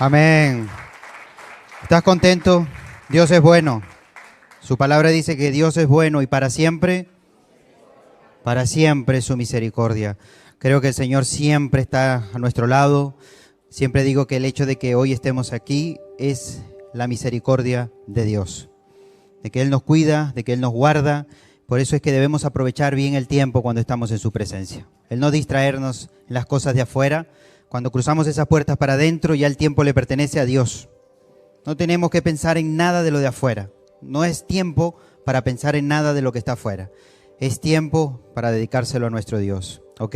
Amén. ¿Estás contento? Dios es bueno. Su palabra dice que Dios es bueno y para siempre es su misericordia. Creo que el Señor siempre está a nuestro lado. Siempre digo que el hecho de que hoy estemos aquí es la misericordia de Dios, de que Él nos cuida, de que Él nos guarda. Por eso es que debemos aprovechar bien el tiempo cuando estamos en su presencia. El no distraernos en las cosas de afuera. Cuando cruzamos esas puertas para adentro, ya el tiempo le pertenece a Dios. No tenemos que pensar en nada de lo de afuera. No es tiempo para pensar en nada de lo que está afuera. Es tiempo para dedicárselo a nuestro Dios. ¿Ok?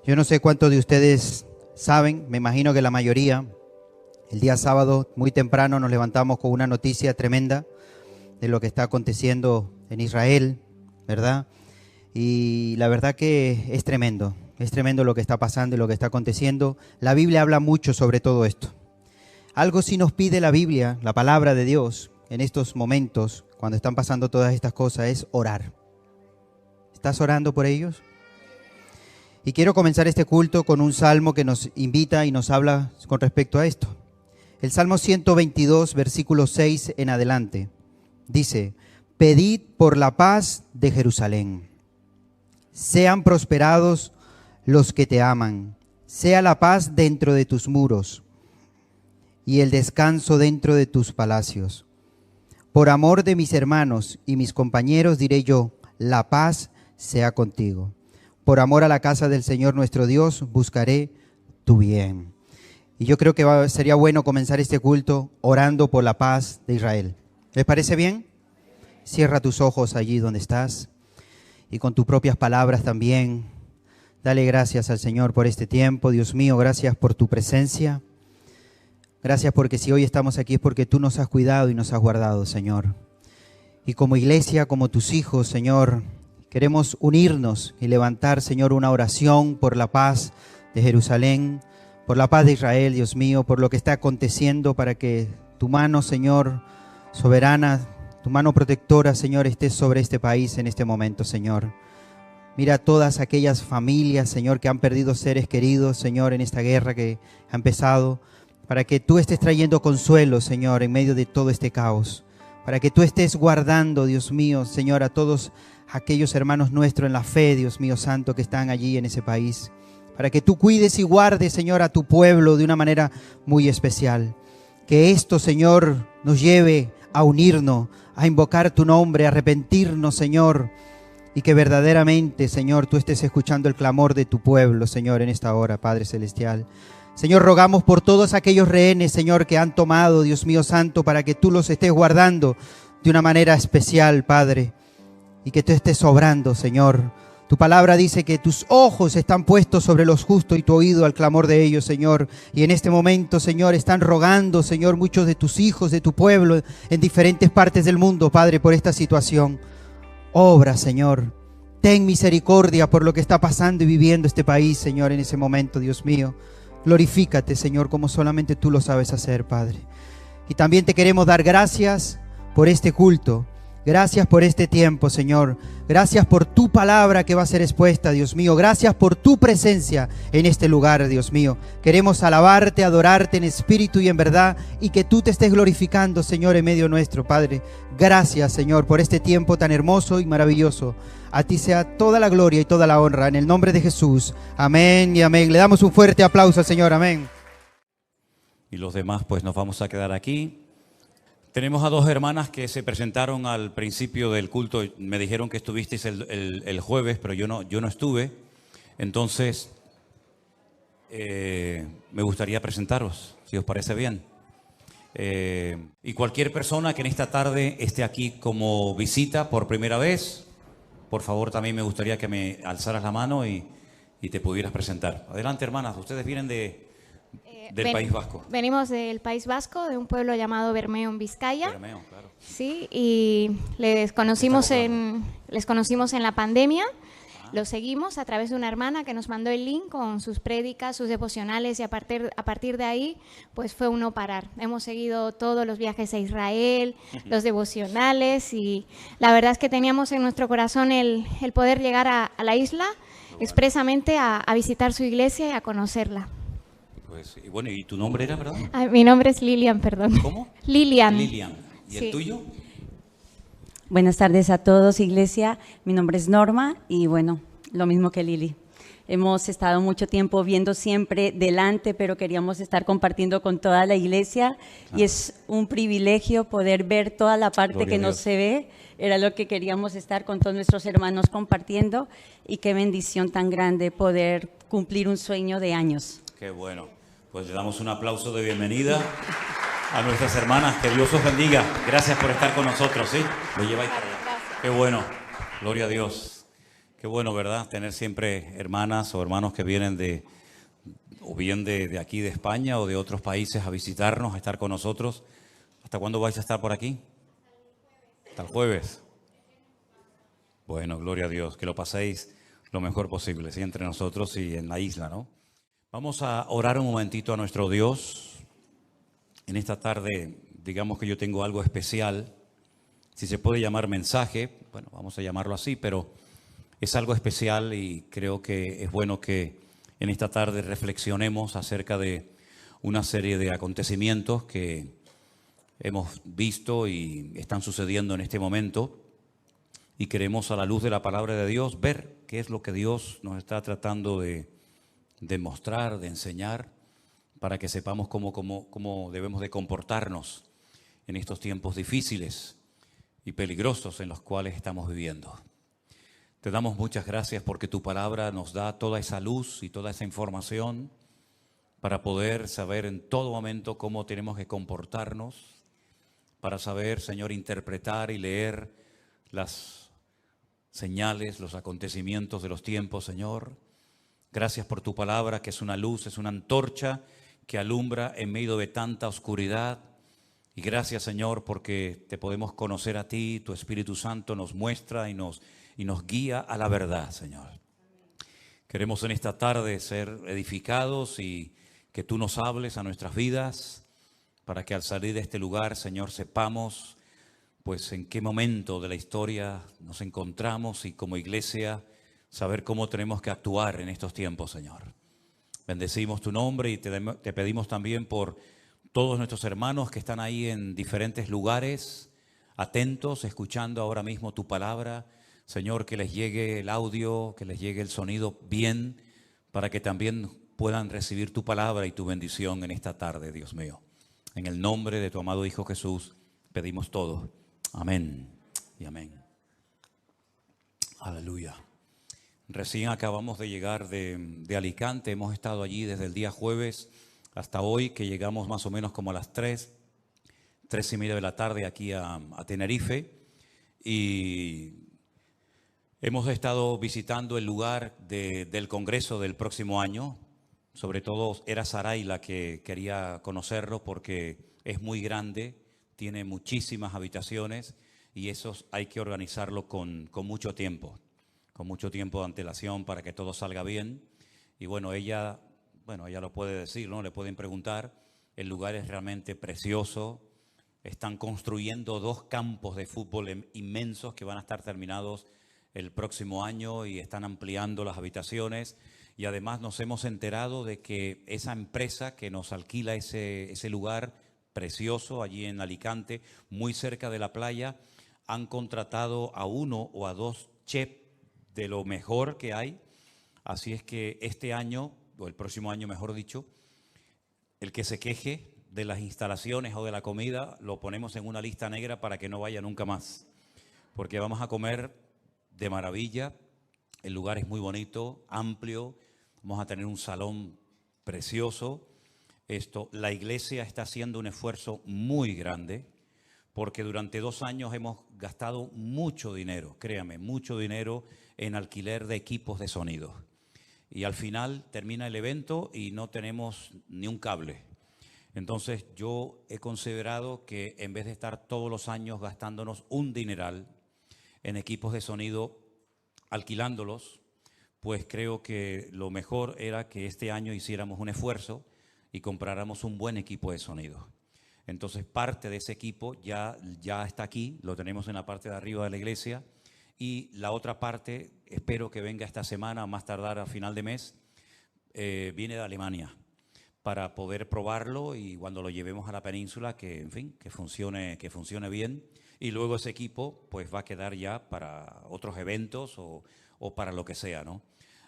Yo no sé cuántos de ustedes saben, me imagino que la mayoría, el día sábado muy temprano nos levantamos con una noticia tremenda de lo que está aconteciendo en Israel, ¿verdad? Y la verdad que es tremendo lo que está pasando y lo que está aconteciendo. La Biblia habla mucho sobre todo esto. Algo sí nos pide la Biblia, la palabra de Dios, en estos momentos, cuando están pasando todas estas cosas, es orar. ¿Estás orando por ellos? Y quiero comenzar este culto con un salmo que nos invita y nos habla con respecto a esto. El Salmo 122, versículo 6 en adelante, dice: pedid por la paz de Jerusalén. Sean prosperados los que te aman. Sea la paz dentro de tus muros y el descanso dentro de tus palacios. Por amor de mis hermanos y mis compañeros diré yo, la paz sea contigo. Por amor a la casa del Señor nuestro Dios, buscaré tu bien. Y yo creo que sería bueno comenzar este culto orando por la paz de Israel. ¿Les parece bien? Cierra tus ojos allí donde estás y con tus propias palabras también. Dale gracias al Señor por este tiempo. Dios mío, gracias por tu presencia. Gracias porque si hoy estamos aquí es porque tú nos has cuidado y nos has guardado, Señor. Y como iglesia, como tus hijos, Señor, queremos unirnos y levantar, Señor, una oración por la paz de Jerusalén, por la paz de Israel, Dios mío, por lo que está aconteciendo, para que tu mano, Señor, soberana, tu mano protectora, Señor, esté sobre este país en este momento, Señor. Mira todas aquellas familias, Señor, que han perdido seres queridos, Señor, en esta guerra que ha empezado, para que tú estés trayendo consuelo, Señor, en medio de todo este caos, para que tú estés guardando, Dios mío, Señor, a todos aquellos hermanos nuestros en la fe, Dios mío santo, que están allí en ese país, para que tú cuides y guardes, Señor, a tu pueblo de una manera muy especial. Que esto, Señor, nos lleve a unirnos, a invocar tu nombre, a arrepentirnos, Señor, y que verdaderamente, Señor, tú estés escuchando el clamor de tu pueblo, Señor, en esta hora, Padre Celestial. Señor, rogamos por todos aquellos rehenes, Señor, que han tomado, Dios mío santo, para que tú los estés guardando de una manera especial, Padre, y que tú estés obrando, Señor. Tu palabra dice que tus ojos están puestos sobre los justos y tu oído al clamor de ellos, Señor. Y en este momento, Señor, están rogando, Señor, muchos de tus hijos, de tu pueblo, en diferentes partes del mundo, Padre, por esta situación. Obra, Señor. Ten misericordia por lo que está pasando y viviendo este país, Señor, en ese momento, Dios mío. Glorifícate, Señor, como solamente tú lo sabes hacer, Padre. Y también te queremos dar gracias por este culto. Gracias por este tiempo, Señor. Gracias por tu palabra que va a ser expuesta, Dios mío. Gracias por tu presencia en este lugar, Dios mío. Queremos alabarte, adorarte en espíritu y en verdad, y que tú te estés glorificando, Señor, en medio nuestro, Padre. Gracias, Señor, por este tiempo tan hermoso y maravilloso. A ti sea toda la gloria y toda la honra, en el nombre de Jesús. Amén y amén. Le damos un fuerte aplauso al Señor. Amén. Y los demás, pues nos vamos a quedar aquí. Tenemos a dos hermanas que se presentaron al principio del culto. Me dijeron que estuvisteis el jueves, pero yo no estuve. Entonces, me gustaría presentaros, si os parece bien. Y cualquier persona que en esta tarde esté aquí como visita por primera vez, por favor, también me gustaría que me alzaras la mano y te pudieras presentar. Adelante, hermanas. Ustedes vienen del País Vasco. Venimos del País Vasco, de un pueblo llamado Bermeo, en Vizcaya. Bermeo, claro. Sí, y les conocimos en la pandemia. Los seguimos a través de una hermana que nos mandó el link con sus prédicas, sus devocionales, y a partir de ahí pues fue un no parar. Hemos seguido todos los viajes a Israel, los devocionales, y la verdad es que teníamos en nuestro corazón el poder llegar a la isla expresamente a visitar su iglesia y a conocerla. Pues, y bueno, ¿y tu nombre era, perdón? Ah, mi nombre es Lilian, perdón. ¿Cómo? Lilian. Lilian. ¿Y Sí. el tuyo? Buenas tardes a todos, iglesia. Mi nombre es Norma y bueno, lo mismo que Lili. Hemos estado mucho tiempo viendo siempre delante, pero queríamos estar compartiendo con toda la iglesia y es un privilegio poder ver toda la parte Gloria que a no Dios. se ve. Era lo que queríamos estar con todos nuestros hermanos compartiendo y qué bendición tan grande poder cumplir un sueño de años. Qué bueno. Pues le damos un aplauso de bienvenida a nuestras hermanas. Que Dios os bendiga. Gracias por estar con nosotros, ¿sí? Lo lleváis para allá. Qué bueno. Gloria a Dios. Qué bueno, ¿verdad? Tener siempre hermanas o hermanos que vienen o bien de aquí, de España o de otros países a visitarnos, a estar con nosotros. ¿Hasta cuándo vais a estar por aquí? Hasta el jueves. Bueno, gloria a Dios. Que lo paséis lo mejor posible, ¿sí? Entre nosotros y en la isla, ¿no? Vamos a orar un momentito a nuestro Dios. En esta tarde, digamos que yo tengo algo especial. Si se puede llamar mensaje, bueno, vamos a llamarlo así, pero es algo especial y creo que es bueno que en esta tarde reflexionemos acerca de una serie de acontecimientos que hemos visto y están sucediendo en este momento. Y queremos, a la luz de la palabra de Dios, ver qué es lo que Dios nos está tratando de mostrar, de enseñar, para que sepamos cómo debemos de comportarnos en estos tiempos difíciles y peligrosos en los cuales estamos viviendo. Te damos muchas gracias porque tu palabra nos da toda esa luz y toda esa información para poder saber en todo momento cómo tenemos que comportarnos, para saber, Señor, interpretar y leer las señales, los acontecimientos de los tiempos, Señor. Gracias por tu palabra, que es una luz, es una antorcha que alumbra en medio de tanta oscuridad. Y gracias, Señor, porque te podemos conocer a ti, tu Espíritu Santo nos muestra y nos guía a la verdad, Señor. Queremos en esta tarde ser edificados y que tú nos hables a nuestras vidas para que al salir de este lugar, Señor, sepamos pues en qué momento de la historia nos encontramos y como iglesia saber cómo tenemos que actuar en estos tiempos, Señor. Bendecimos tu nombre y te pedimos también por todos nuestros hermanos que están ahí en diferentes lugares, atentos, escuchando ahora mismo tu palabra. Señor, que les llegue el audio, que les llegue el sonido bien, para que también puedan recibir tu palabra y tu bendición en esta tarde, Dios mío. En el nombre de tu amado Hijo Jesús pedimos todo. Amén y amén. Aleluya. Recién acabamos de llegar de Alicante, hemos estado allí desde el día jueves hasta hoy, que llegamos más o menos como a las 3:30 de la tarde aquí a Tenerife, y hemos estado visitando el lugar del Congreso del próximo año. Sobre todo era Saray la que quería conocerlo porque es muy grande, tiene muchísimas habitaciones y eso hay que organizarlo con mucho tiempo de antelación para que todo salga bien. Y bueno, ella lo puede decir, ¿no? Le pueden preguntar. El lugar es realmente precioso. Están construyendo 2 campos de fútbol inmensos que van a estar terminados el próximo año y están ampliando las habitaciones. Y además nos hemos enterado de que esa empresa que nos alquila ese lugar precioso allí en Alicante, muy cerca de la playa, han contratado a 1 o a 2 chefs de lo mejor que hay. Así es que este año, o el próximo año mejor dicho, el que se queje de las instalaciones o de la comida, lo ponemos en una lista negra para que no vaya nunca más. Porque vamos a comer de maravilla, el lugar es muy bonito, amplio, vamos a tener un salón precioso. La iglesia está haciendo un esfuerzo muy grande, porque durante 2 años hemos gastado mucho dinero, créame, mucho dinero en alquiler de equipos de sonido. Y al final termina el evento y no tenemos ni un cable. Entonces yo he considerado que en vez de estar todos los años gastándonos un dineral en equipos de sonido, alquilándolos, pues creo que lo mejor era que este año hiciéramos un esfuerzo y compráramos un buen equipo de sonido. Entonces parte de ese equipo ya está aquí, lo tenemos en la parte de arriba de la iglesia, y la otra parte espero que venga esta semana, a más tardar a final de mes, viene de Alemania, para poder probarlo y cuando lo llevemos a la península, que en fin, que funcione bien. Y luego ese equipo pues va a quedar ya para otros eventos o para lo que sea, ¿no?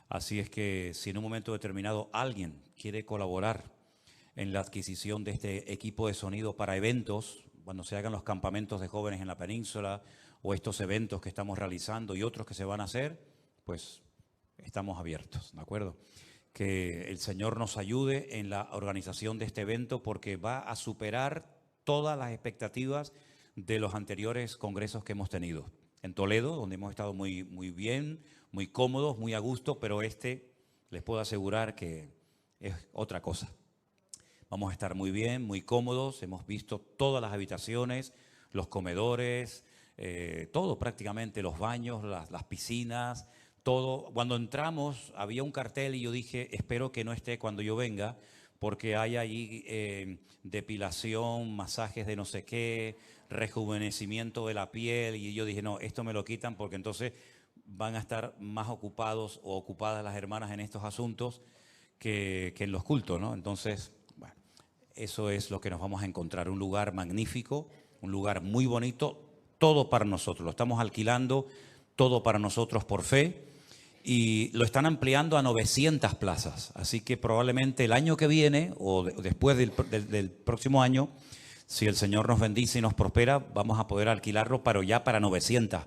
Así es que si en un momento determinado alguien quiere colaborar en la adquisición de este equipo de sonido para eventos, cuando se hagan los campamentos de jóvenes en la península o estos eventos que estamos realizando y otros que se van a hacer, pues estamos abiertos, ¿de acuerdo? Que el Señor nos ayude en la organización de este evento porque va a superar todas las expectativas de los anteriores congresos que hemos tenido. En Toledo, donde hemos estado muy bien, muy cómodos, muy a gusto, pero les puedo asegurar que es otra cosa. Vamos a estar muy bien, muy cómodos, hemos visto todas las habitaciones, los comedores, todo prácticamente, los baños, las piscinas, todo. Cuando entramos había un cartel y yo dije, espero que no esté cuando yo venga, porque hay ahí depilación, masajes de no sé qué, rejuvenecimiento de la piel, y yo dije, no, esto me lo quitan porque entonces van a estar más ocupados o ocupadas las hermanas en estos asuntos que en los cultos, ¿no? Entonces, bueno, eso es lo que nos vamos a encontrar, un lugar magnífico, un lugar muy bonito, todo para nosotros, lo estamos alquilando, todo para nosotros por fe, y lo están ampliando a 900 plazas, así que probablemente el año que viene o después del próximo año, si el Señor nos bendice y nos prospera, vamos a poder alquilarlo pero ya para 900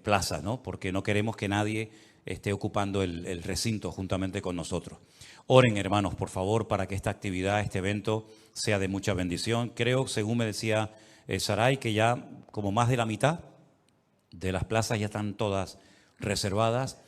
plazas, ¿no? Porque no queremos que nadie esté ocupando el recinto juntamente con nosotros. Oren, hermanos, por favor, para que esta actividad, este evento, sea de mucha bendición. Creo, según me decía Saray, que ya como más de la mitad de las plazas ya están todas reservadas.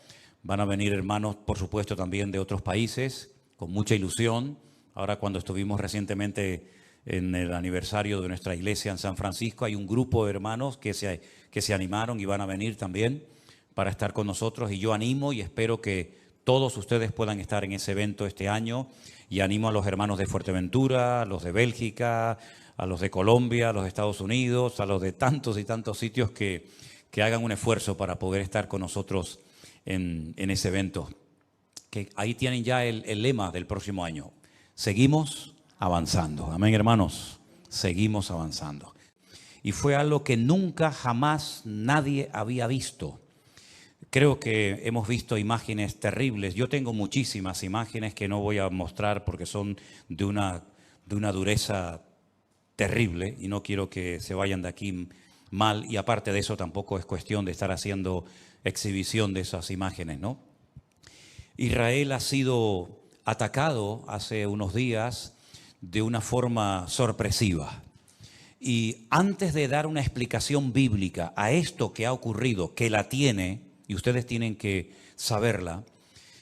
Van a venir hermanos, por supuesto, también de otros países, con mucha ilusión. Ahora, cuando estuvimos recientemente en el aniversario de nuestra iglesia en San Francisco, hay un grupo de hermanos que se animaron y van a venir también para estar con nosotros. Y yo animo y espero que todos ustedes puedan estar en ese evento este año. Y animo a los hermanos de Fuerteventura, a los de Bélgica, a los de Colombia, a los de Estados Unidos, a los de tantos y tantos sitios que hagan un esfuerzo para poder estar con nosotros en ese evento. Que ahí tienen ya el lema del próximo año. Seguimos avanzando. Amén, hermanos. Seguimos avanzando. Y fue algo que nunca, jamás nadie había visto. Creo que hemos visto imágenes terribles. Yo tengo muchísimas imágenes que no voy a mostrar porque son de una dureza terrible y no quiero que se vayan de aquí mal. Y aparte de eso tampoco es cuestión de estar haciendo exhibición de esas imágenes, ¿no? Israel ha sido atacado hace unos días de una forma sorpresiva. Y antes de dar una explicación bíblica a esto que ha ocurrido, que la tiene, y ustedes tienen que saberla,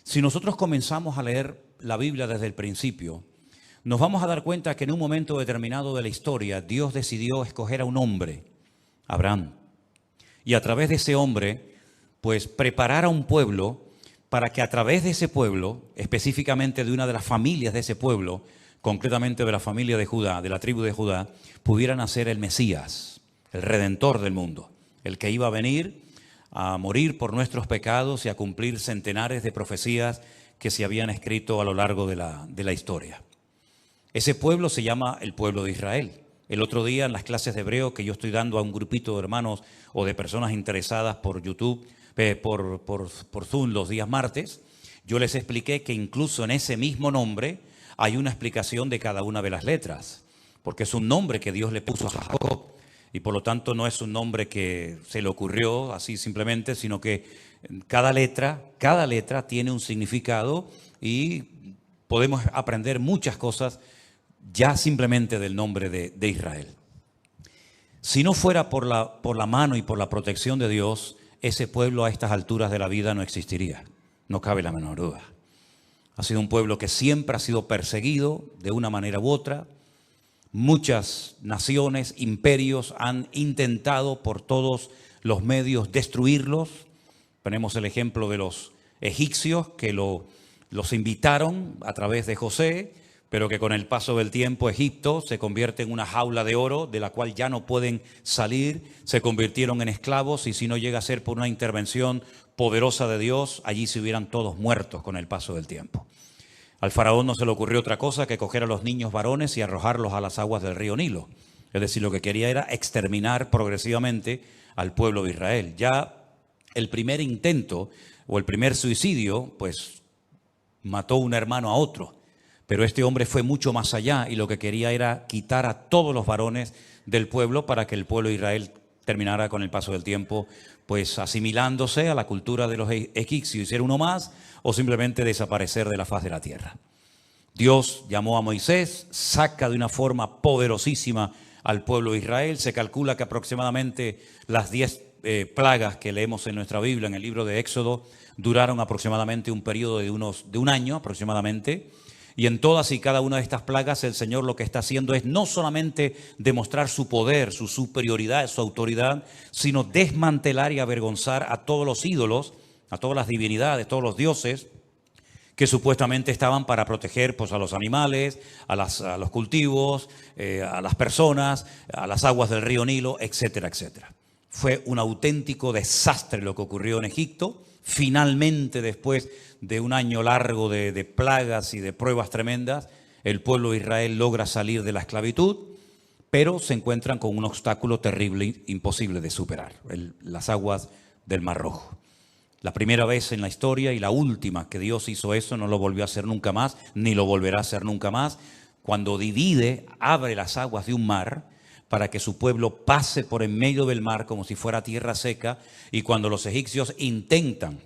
si nosotros comenzamos a leer la Biblia desde el principio, nos vamos a dar cuenta que en un momento determinado de la historia, Dios decidió escoger a un hombre, Abraham, y a través de ese hombre, pues preparar a un pueblo para que a través de ese pueblo, específicamente de una de las familias de ese pueblo, concretamente de la familia de Judá, de la tribu de Judá, pudiera nacer el Mesías, el Redentor del mundo, el que iba a venir a morir por nuestros pecados y a cumplir centenares de profecías que se habían escrito a lo largo de la historia. Ese pueblo se llama el pueblo de Israel. El otro día en las clases de hebreo que yo estoy dando a un grupito de hermanos o de personas interesadas por YouTube, por Zoom los días martes, yo les expliqué que incluso en ese mismo nombre hay una explicación de cada una de las letras, porque es un nombre que Dios le puso a Jacob y por lo tanto no es un nombre que se le ocurrió así simplemente, sino que cada letra tiene un significado y podemos aprender muchas cosas ya simplemente del nombre de Israel. Si no fuera por la mano y por la protección de Dios, ese pueblo a estas alturas de la vida no existiría, no cabe la menor duda. Ha sido un pueblo que siempre ha sido perseguido de una manera u otra. Muchas naciones, imperios han intentado por todos los medios destruirlos. Tenemos el ejemplo de los egipcios que los invitaron a través de José, pero que con el paso del tiempo Egipto se convierte en una jaula de oro de la cual ya no pueden salir, se convirtieron en esclavos y si no llega a ser por una intervención poderosa de Dios, allí se hubieran todos muertos con el paso del tiempo. Al faraón no se le ocurrió otra cosa que coger a los niños varones y arrojarlos a las aguas del río Nilo. Es decir, lo que quería era exterminar progresivamente al pueblo de Israel. Ya el primer intento o el primer suicidio, pues mató un hermano a otro. Pero este hombre fue mucho más allá y lo que quería era quitar a todos los varones del pueblo para que el pueblo de Israel terminara con el paso del tiempo, pues asimilándose a la cultura de los egipcios y ser uno más o simplemente desaparecer de la faz de la tierra. Dios llamó a Moisés, saca de una forma poderosísima al pueblo de Israel. Se calcula que aproximadamente las 10 plagas que leemos en nuestra Biblia, en el libro de Éxodo, duraron aproximadamente un periodo de un año aproximadamente. Y en todas y cada una de estas plagas el Señor lo que está haciendo es no solamente demostrar su poder, su superioridad, su autoridad, sino desmantelar y avergonzar a todos los ídolos, a todas las divinidades, todos los dioses que supuestamente estaban para proteger pues, a los animales, a los cultivos, a las personas, a las aguas del río Nilo, etcétera, etcétera. Fue un auténtico desastre lo que ocurrió en Egipto. Finalmente, después de un año largo de plagas y de pruebas tremendas, el pueblo de Israel logra salir de la esclavitud, pero se encuentran con un obstáculo terrible, imposible de superar, las aguas del Mar Rojo. La primera vez en la historia y la última que Dios hizo eso, no lo volvió a hacer nunca más, ni lo volverá a hacer nunca más. Cuando divide, abre las aguas de un mar para que su pueblo pase por en medio del mar como si fuera tierra seca, y cuando los egipcios intentan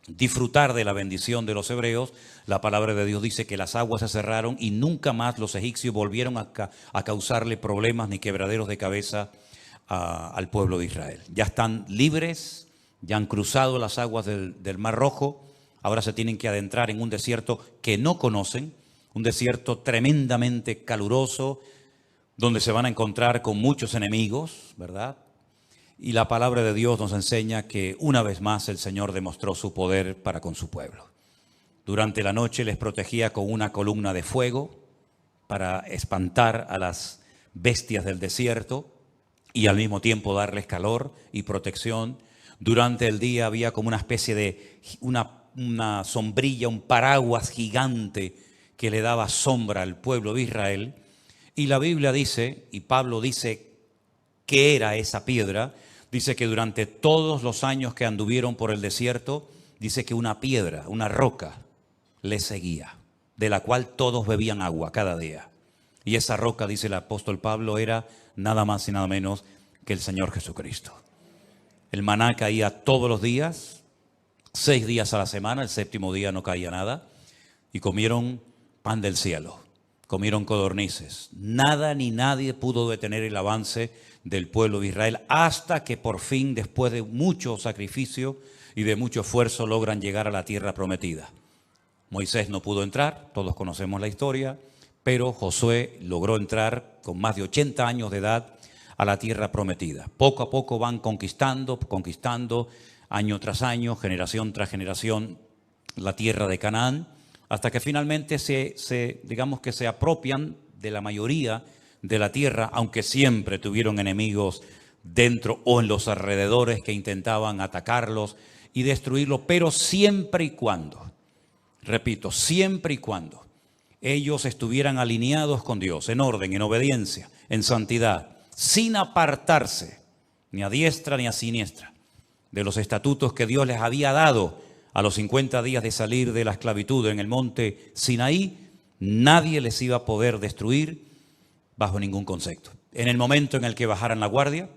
disfrutar de la bendición de los hebreos, la palabra de Dios dice que las aguas se cerraron y nunca más los egipcios volvieron a causarle problemas ni quebraderos de cabeza al pueblo de Israel. Ya están libres, ya han cruzado las aguas del Mar Rojo, ahora se tienen que adentrar en un desierto que no conocen, un desierto tremendamente caluroso, donde se van a encontrar con muchos enemigos, ¿verdad? Y la palabra de Dios nos enseña que una vez más el Señor demostró su poder para con su pueblo. Durante la noche les protegía con una columna de fuego para espantar a las bestias del desierto y al mismo tiempo darles calor y protección. Durante el día había como una especie de una sombrilla, un paraguas gigante que le daba sombra al pueblo de Israel. Y la Biblia dice, y Pablo dice qué era esa piedra, dice que durante todos los años que anduvieron por el desierto, dice que una piedra, una roca, les seguía, de la cual todos bebían agua cada día. Y esa roca, dice el apóstol Pablo, era nada más y nada menos que el Señor Jesucristo. El maná caía todos los días, 6 días a la semana, el 7º día no caía nada, y comieron pan del cielo. Comieron codornices. Nada ni nadie pudo detener el avance del pueblo de Israel hasta que por fin, después de mucho sacrificio y de mucho esfuerzo, logran llegar a la tierra prometida. Moisés no pudo entrar, todos conocemos la historia, pero Josué logró entrar con más de 80 años de edad a la tierra prometida. Poco a poco van conquistando, año tras año, generación tras generación, la tierra de Canaán, hasta que finalmente digamos que se apropian de la mayoría de la tierra, aunque siempre tuvieron enemigos dentro o en los alrededores que intentaban atacarlos y destruirlos, pero siempre y cuando, repito, siempre y cuando ellos estuvieran alineados con Dios, en orden, en obediencia, en santidad, sin apartarse ni a diestra ni a siniestra de los estatutos que Dios les había dado a los 50 días de salir de la esclavitud en el monte Sinaí, nadie les iba a poder destruir bajo ningún concepto. En el momento en el que bajaran la guardia,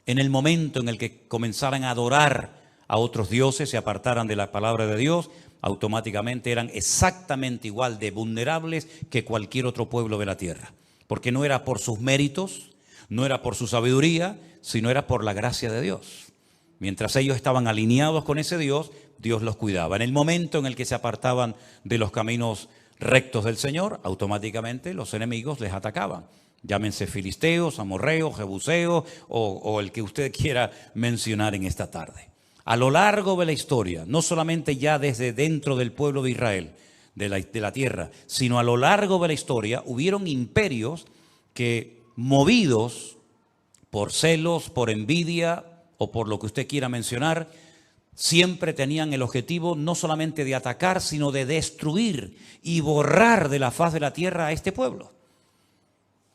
en el momento en el que comenzaran a adorar a otros dioses, se apartaran de la palabra de Dios, automáticamente eran exactamente igual de vulnerables que cualquier otro pueblo de la tierra. Porque no era por sus méritos, no era por su sabiduría, sino era por la gracia de Dios. Mientras ellos estaban alineados con ese Dios, Dios los cuidaba. En el momento en el que se apartaban de los caminos rectos del Señor, automáticamente los enemigos les atacaban. Llámense filisteos, amorreos, jebuseos o el que usted quiera mencionar en esta tarde. A lo largo de la historia, no solamente ya desde dentro del pueblo de Israel, de la tierra, sino a lo largo de la historia, hubieron imperios que, movidos por celos, por envidia o por lo que usted quiera mencionar, siempre tenían el objetivo no solamente de atacar, sino de destruir y borrar de la faz de la tierra a este pueblo.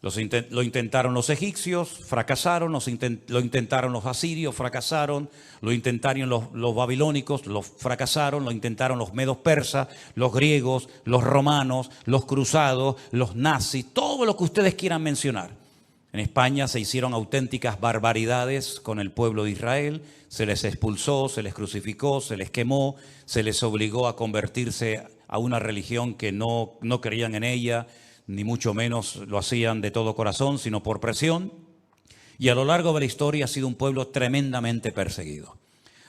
Lo intentaron los egipcios, fracasaron, lo intentaron los asirios, fracasaron, lo intentaron los babilónicos, fracasaron, lo intentaron los medos persas, los griegos, los romanos, los cruzados, los nazis, todo lo que ustedes quieran mencionar. En España se hicieron auténticas barbaridades con el pueblo de Israel, se les expulsó, se les crucificó, se les quemó, se les obligó a convertirse a una religión que no creían en ella, ni mucho menos lo hacían de todo corazón, sino por presión. Y a lo largo de la historia ha sido un pueblo tremendamente perseguido.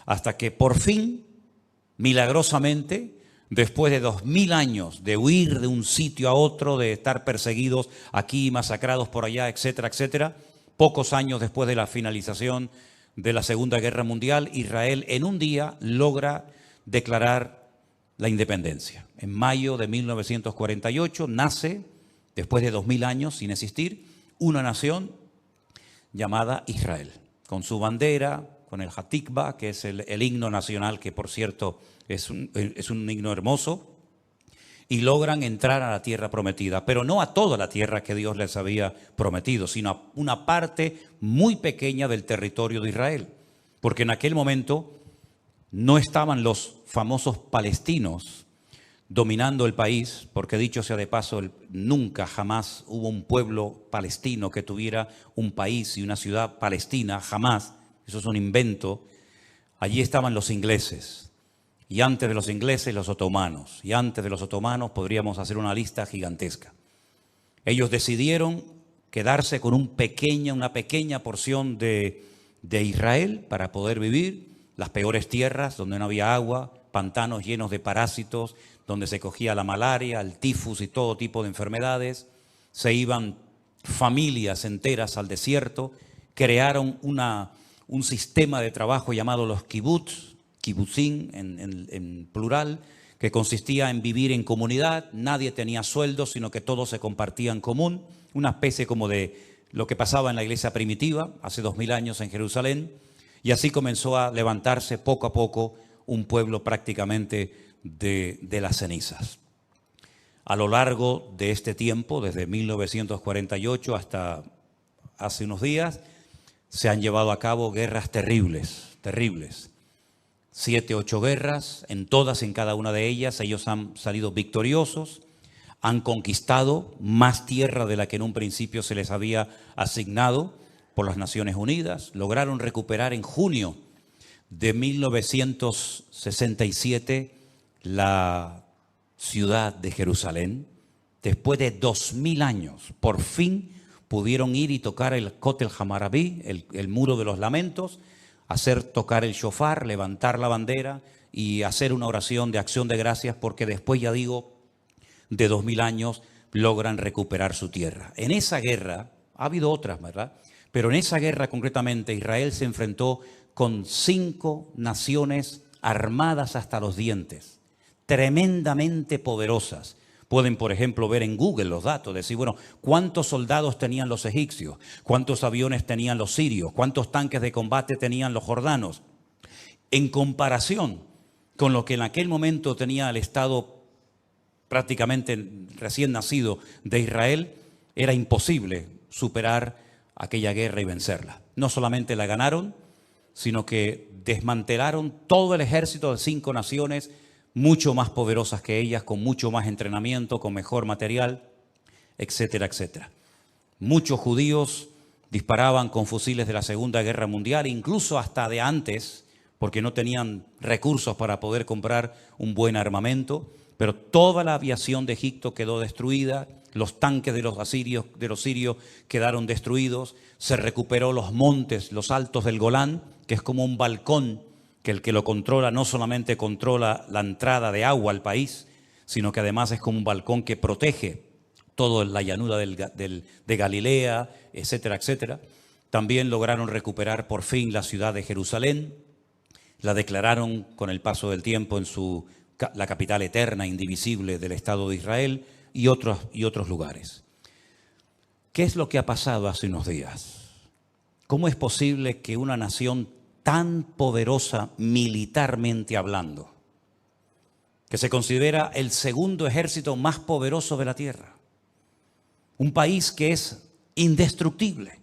Hasta que por fin, milagrosamente, después de 2000 años de huir de un sitio a otro, de estar perseguidos aquí, masacrados por allá, etcétera, etcétera, pocos años después de la finalización de la Segunda Guerra Mundial, Israel en un día logra declarar la independencia. En mayo de 1948 nace, después de 2000 años sin existir, una nación llamada Israel, con su bandera, con el Hatikva, que es el himno nacional, que por cierto es un himno hermoso, y logran entrar a la tierra prometida, pero no a toda la tierra que Dios les había prometido, sino a una parte muy pequeña del territorio de Israel, porque en aquel momento no estaban los famosos palestinos dominando el país, porque dicho sea de paso, nunca jamás hubo un pueblo palestino que tuviera un país y una ciudad palestina, jamás, eso es un invento. Allí estaban los ingleses, y antes de los ingleses los otomanos, y antes de los otomanos podríamos hacer una lista gigantesca. Ellos decidieron quedarse con una pequeña porción de Israel para poder vivir, las peores tierras donde no había agua, pantanos llenos de parásitos, donde se cogía la malaria, el tifus y todo tipo de enfermedades. Se iban familias enteras al desierto, crearon un sistema de trabajo llamado los kibutzim en plural, que consistía en vivir en comunidad, nadie tenía sueldo, sino que todo se compartía en común, una especie como de lo que pasaba en la iglesia primitiva hace 2000 años en Jerusalén, y así comenzó a levantarse poco a poco un pueblo prácticamente de las cenizas. A lo largo de este tiempo, desde 1948 hasta hace unos días, se han llevado a cabo guerras terribles. 7, 8 guerras, en todas, en cada una de ellas, ellos han salido victoriosos, han conquistado más tierra de la que en un principio se les había asignado por las Naciones Unidas, lograron recuperar en junio de 1967 la ciudad de Jerusalén. Después de 2000 años, por fin pudieron ir y tocar el Kotel Hamarabí, el muro de los lamentos, hacer tocar el shofar, levantar la bandera y hacer una oración de acción de gracias, porque después, ya digo, de 2000 años logran recuperar su tierra. En esa guerra, ha habido otras, ¿verdad? Pero en esa guerra concretamente Israel se enfrentó con 5 naciones armadas hasta los dientes, tremendamente poderosas. Pueden, por ejemplo, ver en Google los datos, decir, bueno, ¿cuántos soldados tenían los egipcios? ¿Cuántos aviones tenían los sirios? ¿Cuántos tanques de combate tenían los jordanos? En comparación con lo que en aquel momento tenía el Estado prácticamente recién nacido de Israel, era imposible superar aquella guerra y vencerla. No solamente la ganaron, sino que desmantelaron todo el ejército de 5 naciones mucho más poderosas que ellas, con mucho más entrenamiento, con mejor material, etcétera, etcétera. Muchos judíos disparaban con fusiles de la Segunda Guerra Mundial, incluso hasta de antes, porque no tenían recursos para poder comprar un buen armamento, pero toda la aviación de Egipto quedó destruida, los tanques de los sirios quedaron destruidos, se recuperó los montes, los altos del Golán, que es como un balcón, que el que lo controla no solamente controla la entrada de agua al país, sino que además es como un balcón que protege toda la llanura de Galilea, etcétera, etcétera. También lograron recuperar por fin la ciudad de Jerusalén, la declararon con el paso del tiempo en la capital eterna, indivisible del Estado de Israel, y otros lugares. ¿Qué es lo que ha pasado hace unos días? ¿Cómo es posible que una nación tan poderosa militarmente hablando, que se considera el segundo ejército más poderoso de la tierra. Un país que es indestructible,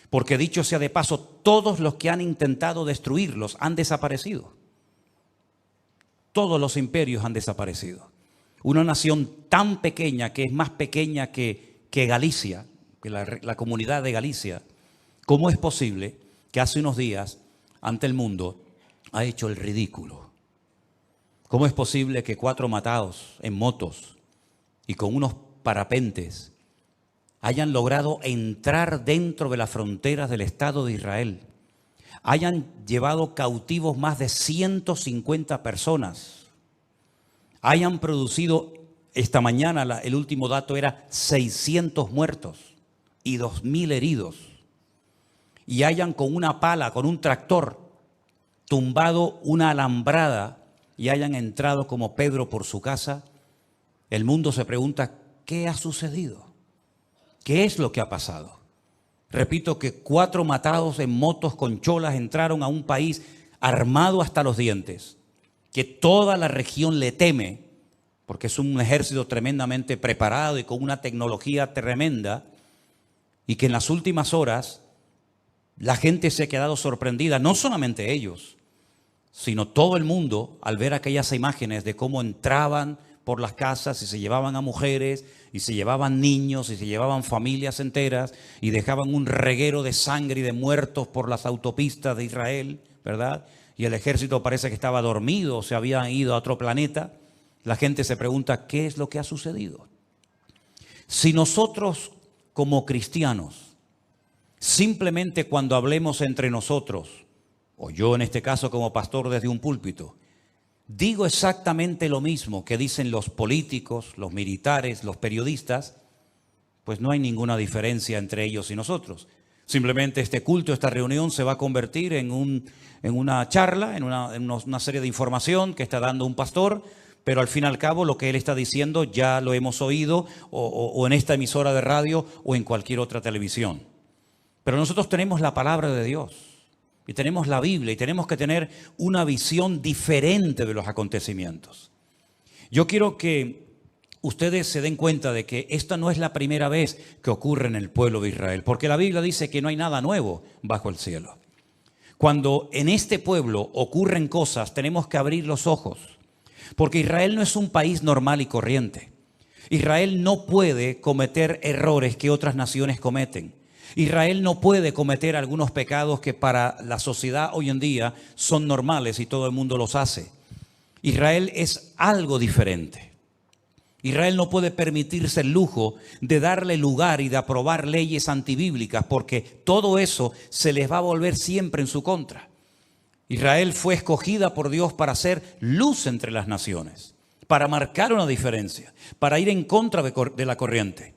porque dicho sea de paso, todos los que han intentado destruirlos han desaparecido. Todos los imperios han desaparecido. Una nación tan pequeña, que es más pequeña que Galicia, que la comunidad de Galicia, ¿cómo es posible que hace unos días ante el mundo ha hecho el ridículo? ¿Cómo es posible que 4 matados en motos y con unos parapentes hayan logrado entrar dentro de las fronteras del Estado de Israel? Hayan llevado cautivos más de 150 personas. Hayan producido, esta mañana el último dato era 600 muertos y 2.000 heridos. Y hayan con una pala, con un tractor, tumbado una alambrada y hayan entrado como Pedro por su casa. El mundo se pregunta, ¿qué ha sucedido? ¿Qué es lo que ha pasado? Repito que 4 matados en motos con cholas entraron a un país armado hasta los dientes, que toda la región le teme, porque es un ejército tremendamente preparado y con una tecnología tremenda, y que en las últimas horas la gente se ha quedado sorprendida, no solamente ellos, sino todo el mundo al ver aquellas imágenes de cómo entraban por las casas y se llevaban a mujeres y se llevaban niños y se llevaban familias enteras y dejaban un reguero de sangre y de muertos por las autopistas de Israel, ¿verdad? Y el ejército parece que estaba dormido o se había ido a otro planeta. La gente se pregunta, ¿qué es lo que ha sucedido? Si nosotros como cristianos, simplemente cuando hablemos entre nosotros, o yo en este caso como pastor desde un púlpito, digo exactamente lo mismo que dicen los políticos, los militares, los periodistas, pues no hay ninguna diferencia entre ellos y nosotros. Simplemente este culto, esta reunión se va a convertir en una charla, en una serie de información que está dando un pastor, pero al fin y al cabo lo que él está diciendo ya lo hemos oído o en esta emisora de radio o en cualquier otra televisión. Pero nosotros tenemos la palabra de Dios. Y tenemos la Biblia y tenemos que tener una visión diferente de los acontecimientos. Yo quiero que ustedes se den cuenta de que esta no es la primera vez que ocurre en el pueblo de Israel, porque la Biblia dice que no hay nada nuevo bajo el cielo. Cuando en este pueblo ocurren cosas, tenemos que abrir los ojos, porque Israel no es un país normal y corriente. Israel no puede cometer errores que otras naciones cometen. Israel no puede cometer algunos pecados que para la sociedad hoy en día son normales y todo el mundo los hace. Israel es algo diferente. Israel no puede permitirse el lujo de darle lugar y de aprobar leyes antibíblicas, porque todo eso se les va a volver siempre en su contra. Israel fue escogida por Dios para ser luz entre las naciones, para marcar una diferencia, para ir en contra de la corriente.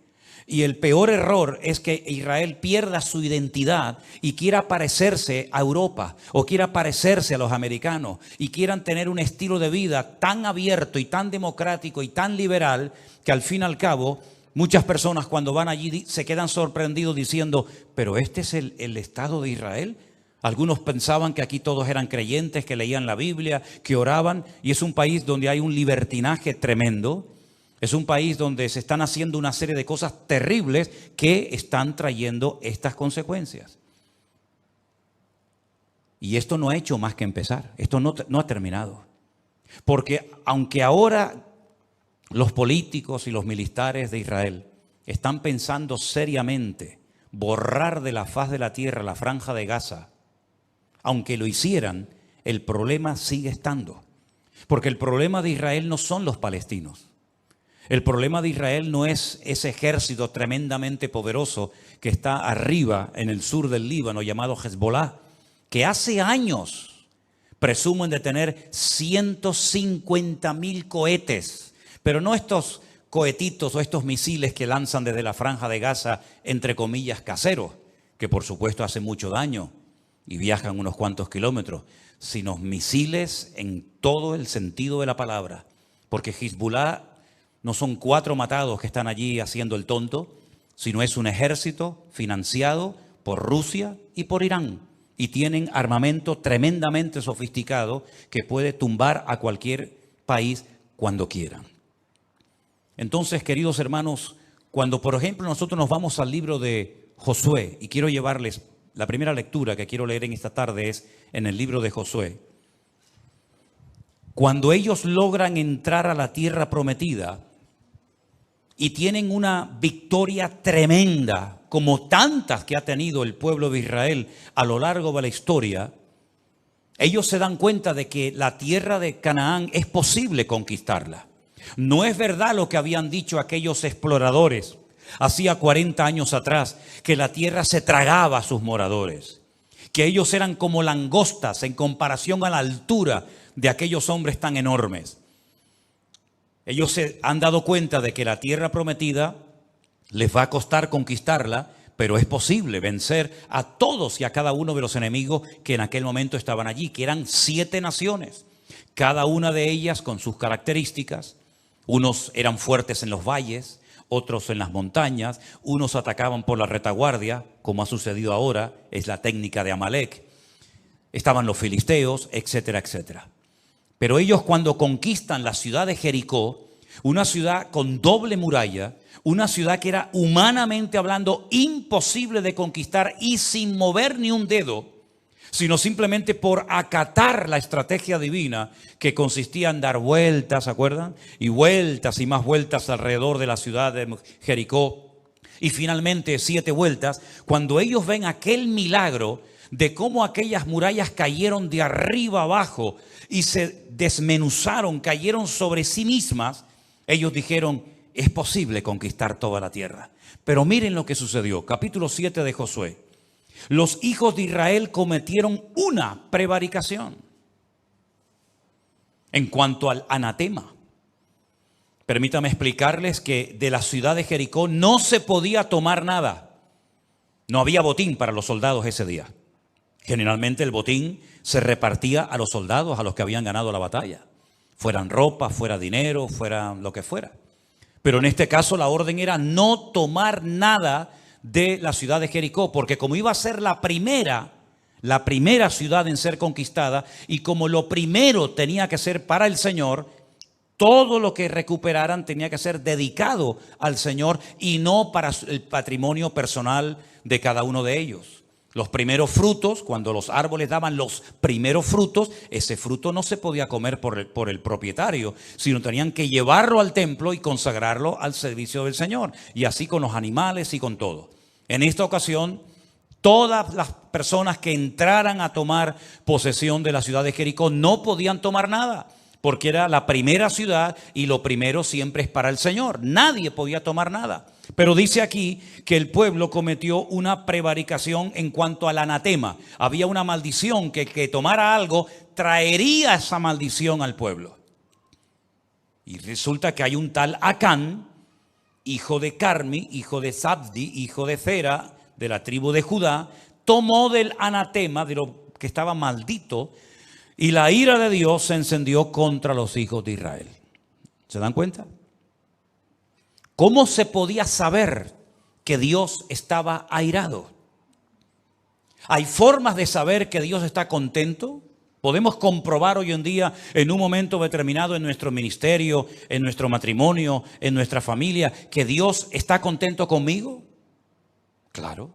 Y el peor error es que Israel pierda su identidad y quiera parecerse a Europa o quiera parecerse a los americanos y quieran tener un estilo de vida tan abierto y tan democrático y tan liberal que al fin y al cabo muchas personas cuando van allí se quedan sorprendidos diciendo, ¿pero este es el Estado de Israel? Algunos pensaban que aquí todos eran creyentes, que leían la Biblia, que oraban, y es un país donde hay un libertinaje tremendo. Es un país donde se están haciendo una serie de cosas terribles que están trayendo estas consecuencias. Y esto no ha hecho más que empezar. Esto no ha terminado. Porque aunque ahora los políticos y los militares de Israel están pensando seriamente borrar de la faz de la tierra la franja de Gaza, aunque lo hicieran, el problema sigue estando. Porque el problema de Israel no son los palestinos. El problema de Israel no es ese ejército tremendamente poderoso que está arriba en el sur del Líbano llamado Hezbollah, que hace años presumen de tener 150.000 cohetes, pero no estos cohetitos o estos misiles que lanzan desde la franja de Gaza, entre comillas, caseros, que por supuesto hacen mucho daño y viajan unos cuantos kilómetros, sino misiles en todo el sentido de la palabra, porque Hezbollah no son 4 matados que están allí haciendo el tonto, sino es un ejército financiado por Rusia y por Irán, y tienen armamento tremendamente sofisticado que puede tumbar a cualquier país cuando quieran. Entonces, queridos hermanos, cuando por ejemplo nosotros nos vamos al libro de Josué, y quiero llevarles, la primera lectura que quiero leer en esta tarde es en el libro de Josué. Cuando ellos logran entrar a la tierra prometida y tienen una victoria tremenda, como tantas que ha tenido el pueblo de Israel a lo largo de la historia, ellos se dan cuenta de que la tierra de Canaán es posible conquistarla. No es verdad lo que habían dicho aquellos exploradores hacía 40 años atrás, que la tierra se tragaba a sus moradores, que ellos eran como langostas en comparación a la altura de aquellos hombres tan enormes. Ellos se han dado cuenta de que la tierra prometida les va a costar conquistarla, pero es posible vencer a todos y a cada uno de los enemigos que en aquel momento estaban allí, que eran 7 naciones, cada una de ellas con sus características. Unos eran fuertes en los valles, otros en las montañas, unos atacaban por la retaguardia, como ha sucedido ahora, es la técnica de Amalek. Estaban los filisteos, etcétera, etcétera. Pero ellos cuando conquistan la ciudad de Jericó, una ciudad con doble muralla, una ciudad que era humanamente hablando imposible de conquistar y sin mover ni un dedo, sino simplemente por acatar la estrategia divina que consistía en dar vueltas, ¿se acuerdan? Y más vueltas alrededor de la ciudad de Jericó. Y finalmente 7 vueltas, cuando ellos ven aquel milagro de cómo aquellas murallas cayeron de arriba abajo y se desmenuzaron, cayeron sobre sí mismas, ellos dijeron, es posible conquistar toda la tierra. Pero miren lo que sucedió, capítulo 7 de Josué. Los hijos de Israel cometieron una prevaricación en cuanto al anatema. Permítame explicarles que de la ciudad de Jericó no se podía tomar nada. No había botín para los soldados ese día. Generalmente el botín se repartía a los soldados, a los que habían ganado la batalla. Fueran ropa, fuera dinero, fuera lo que fuera. Pero en este caso la orden era no tomar nada de la ciudad de Jericó, porque como iba a ser la primera ciudad en ser conquistada, y como lo primero tenía que ser para el Señor, todo lo que recuperaran tenía que ser dedicado al Señor y no para el patrimonio personal de cada uno de ellos. Los primeros frutos, cuando los árboles daban los primeros frutos, ese fruto no se podía comer por el propietario, sino tenían que llevarlo al templo y consagrarlo al servicio del Señor. Y así con los animales y con todo. En esta ocasión, todas las personas que entraran a tomar posesión de la ciudad de Jericó no podían tomar nada, porque era la primera ciudad y lo primero siempre es para el Señor. Nadie podía tomar nada. Pero dice aquí que el pueblo cometió una prevaricación en cuanto al anatema. Había una maldición que tomara algo traería esa maldición al pueblo. Y resulta que hay un tal Acán, hijo de Carmi, hijo de Zabdi, hijo de Zera, de la tribu de Judá, tomó del anatema, de lo que estaba maldito, y la ira de Dios se encendió contra los hijos de Israel. ¿Se dan cuenta? ¿Cómo se podía saber que Dios estaba airado? ¿Hay formas de saber que Dios está contento? ¿Podemos comprobar hoy en día en un momento determinado en nuestro ministerio, en nuestro matrimonio, en nuestra familia, que Dios está contento conmigo? Claro.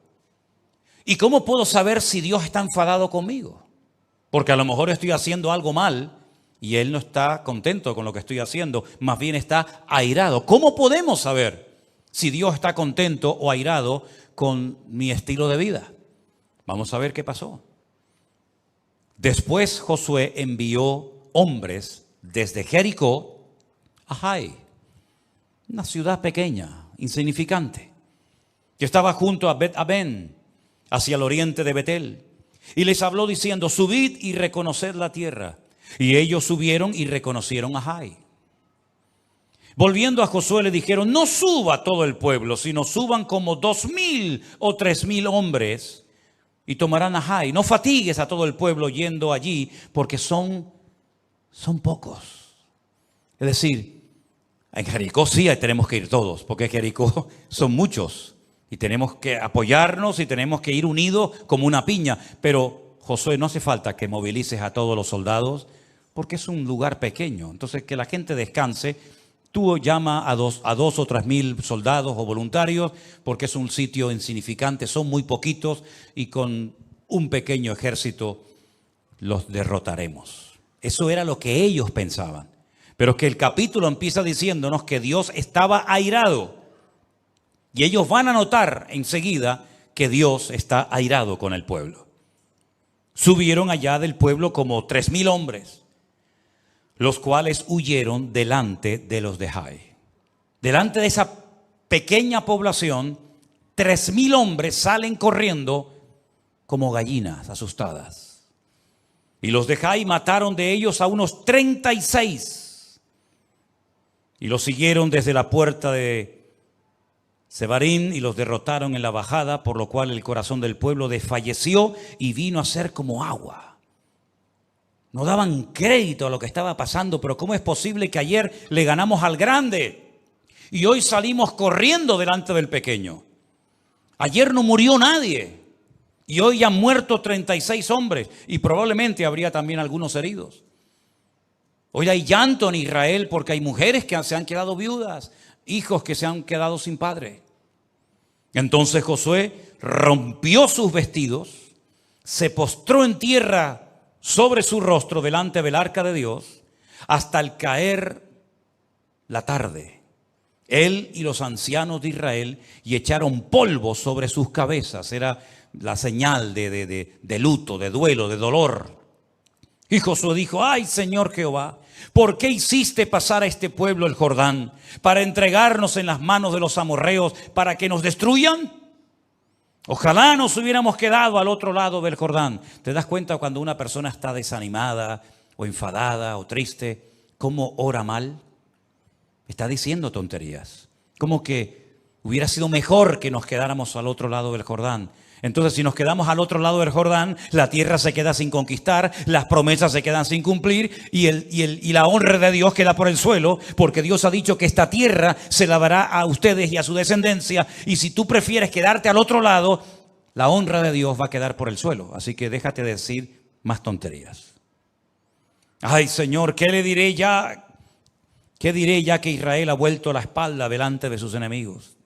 ¿Y cómo puedo saber si Dios está enfadado conmigo? Porque a lo mejor estoy haciendo algo mal y Él no está contento con lo que estoy haciendo, más bien está airado. ¿Cómo podemos saber si Dios está contento o airado con mi estilo de vida? Vamos a ver qué pasó. Después Josué envió hombres desde Jericó a Jai, una ciudad pequeña, insignificante, que estaba junto a Bet-Aben, hacia el oriente de Betel. Y les habló diciendo, subid y reconoced la tierra. Y ellos subieron y reconocieron a Jai. Volviendo a Josué le dijeron, no suba todo el pueblo, sino suban como 2,000 o 3,000 hombres y tomarán a Jai. No fatigues a todo el pueblo yendo allí, porque son pocos. Es decir, en Jericó sí tenemos que ir todos, porque en Jericó son muchos. Y tenemos que apoyarnos y tenemos que ir unidos como una piña. Pero Josué, no hace falta que movilices a todos los soldados porque es un lugar pequeño. Entonces, que la gente descanse. Tú llama a 2 o 3 mil soldados o voluntarios porque es un sitio insignificante, son muy poquitos y con un pequeño ejército los derrotaremos. Eso era lo que ellos pensaban. Pero que el capítulo empieza diciéndonos que Dios estaba airado. Y ellos van a notar enseguida que Dios está airado con el pueblo. Subieron allá del pueblo como 3,000 hombres, los cuales huyeron delante de los de Jai. Delante de esa pequeña población, 3,000 hombres salen corriendo como gallinas asustadas. Y los de Jai mataron de ellos a unos 36. Y los siguieron desde la puerta de Sebarim y los derrotaron en la bajada, por lo cual el corazón del pueblo desfalleció y vino a ser como agua. No daban crédito a lo que estaba pasando, pero ¿cómo es posible que ayer le ganamos al grande y hoy salimos corriendo delante del pequeño? Ayer no murió nadie y hoy han muerto 36 hombres y probablemente habría también algunos heridos. Hoy hay llanto en Israel porque hay mujeres que se han quedado viudas, hijos que se han quedado sin padre. Entonces Josué rompió sus vestidos, se postró en tierra sobre su rostro delante del arca de Dios hasta el caer la tarde. Él y los ancianos de Israel y echaron polvo sobre sus cabezas. Era la señal de luto, de duelo, de dolor. Y Josué dijo: ay, Señor Jehová, ¿por qué hiciste pasar a este pueblo el Jordán para entregarnos en las manos de los amorreos para que nos destruyan? Ojalá nos hubiéramos quedado al otro lado del Jordán. ¿Te das cuenta cuando una persona está desanimada o enfadada o triste, cómo ora mal? Está diciendo tonterías. Como que hubiera sido mejor que nos quedáramos al otro lado del Jordán. Entonces, si nos quedamos al otro lado del Jordán, la tierra se queda sin conquistar, las promesas se quedan sin cumplir y la honra de Dios queda por el suelo, porque Dios ha dicho que esta tierra se la dará a ustedes y a su descendencia. Y si tú prefieres quedarte al otro lado, la honra de Dios va a quedar por el suelo. Así que déjate de decir más tonterías. Ay, Señor, ¿qué le diré ya? ¿Qué diré ya que Israel ha vuelto la espalda delante de sus enemigos?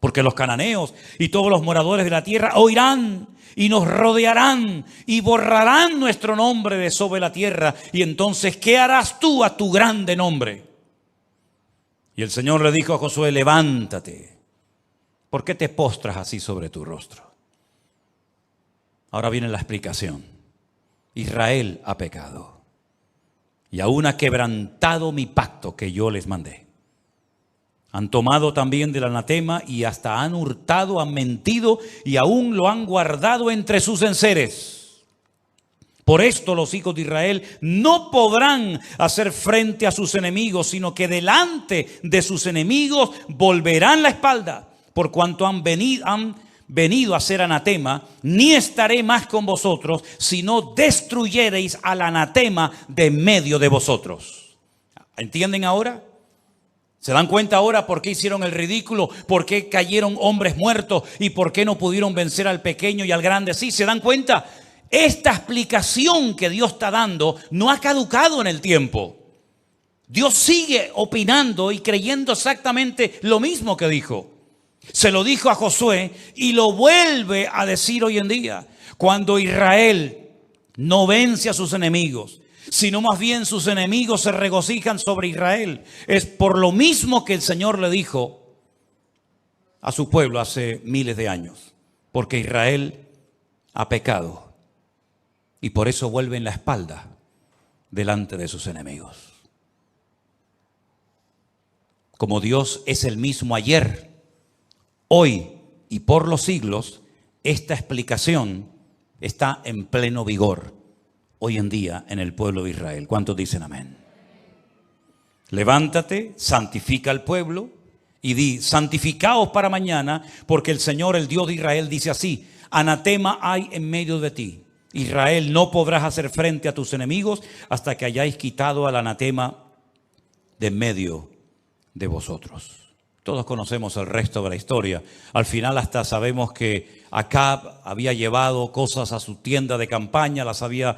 Porque los cananeos y todos los moradores de la tierra oirán y nos rodearán y borrarán nuestro nombre de sobre la tierra. Y entonces, ¿qué harás tú a tu grande nombre? Y el Señor le dijo a Josué: levántate. ¿Por qué te postras así sobre tu rostro? Ahora viene la explicación. Israel ha pecado y aún ha quebrantado mi pacto que yo les mandé. Han tomado también del anatema y hasta han hurtado, han mentido y aún lo han guardado entre sus enseres. Por esto los hijos de Israel no podrán hacer frente a sus enemigos, sino que delante de sus enemigos volverán la espalda, por cuanto han venido a ser anatema. Ni estaré más con vosotros, si no destruyereis al anatema de medio de vosotros. ¿Entienden ahora? ¿Se dan cuenta ahora por qué hicieron el ridículo? ¿Por qué cayeron hombres muertos? ¿Y por qué no pudieron vencer al pequeño y al grande? Sí, ¿se dan cuenta? Esta explicación que Dios está dando no ha caducado en el tiempo. Dios sigue opinando y creyendo exactamente lo mismo que dijo. Se lo dijo a Josué y lo vuelve a decir hoy en día. Cuando Israel no vence a sus enemigos, sino más bien sus enemigos se regocijan sobre Israel, es por lo mismo que el Señor le dijo a su pueblo hace miles de años, porque Israel ha pecado y por eso vuelven la espalda delante de sus enemigos. Como Dios es el mismo ayer, hoy y por los siglos, esta explicación está en pleno vigor hoy en día en el pueblo de Israel. ¿Cuántos dicen amén? Levántate, santifica al pueblo y di: santificaos para mañana, porque el Señor, el Dios de Israel, dice así: anatema hay en medio de ti. Israel, no podrás hacer frente a tus enemigos hasta que hayáis quitado al anatema de en medio de vosotros. Todos conocemos el resto de la historia. Al final hasta sabemos que Acab había llevado cosas a su tienda de campaña, las había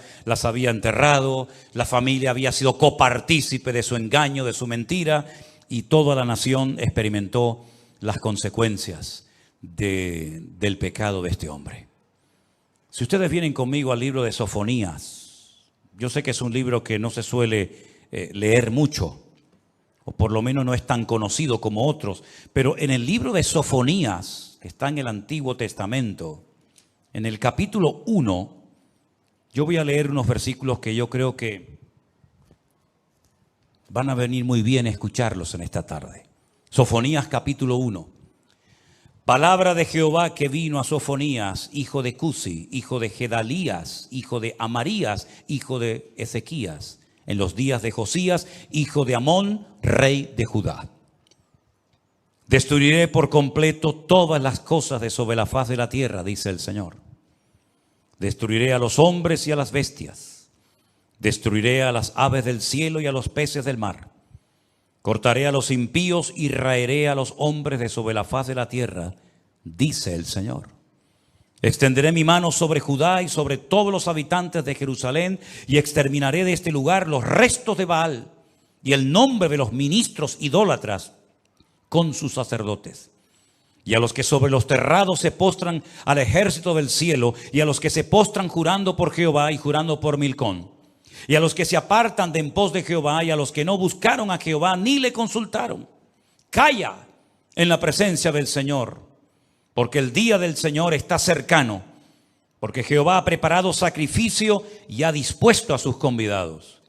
enterrado, la familia había sido copartícipe de su engaño, de su mentira, y toda la nación experimentó las consecuencias del pecado de este hombre. Si ustedes vienen conmigo al libro de Sofonías, yo sé que es un libro que no se suele leer mucho, o por lo menos no es tan conocido como otros, pero en el libro de Sofonías, que está en el Antiguo Testamento, en el capítulo 1, yo voy a leer unos versículos que yo creo que van a venir muy bien escucharlos en esta tarde. Sofonías capítulo 1. Palabra de Jehová que vino a Sofonías, hijo de Cusi, hijo de Gedalías, hijo de Amarías, hijo de Ezequías, en los días de Josías, hijo de Amón, rey de Judá. Destruiré por completo todas las cosas de sobre la faz de la tierra, dice el Señor. Destruiré a los hombres y a las bestias. Destruiré a las aves del cielo y a los peces del mar. Cortaré a los impíos y raeré a los hombres de sobre la faz de la tierra, dice el Señor. Extenderé mi mano sobre Judá y sobre todos los habitantes de Jerusalén y exterminaré de este lugar los restos de Baal y el nombre de los ministros idólatras con sus sacerdotes. Y a los que sobre los terrados se postran al ejército del cielo y a los que se postran jurando por Jehová y jurando por Milcón. Y a los que se apartan de en pos de Jehová y a los que no buscaron a Jehová ni le consultaron. Calla en la presencia del Señor. Porque el día del Señor está cercano, porque Jehová ha preparado sacrificio y ha dispuesto a sus convidados.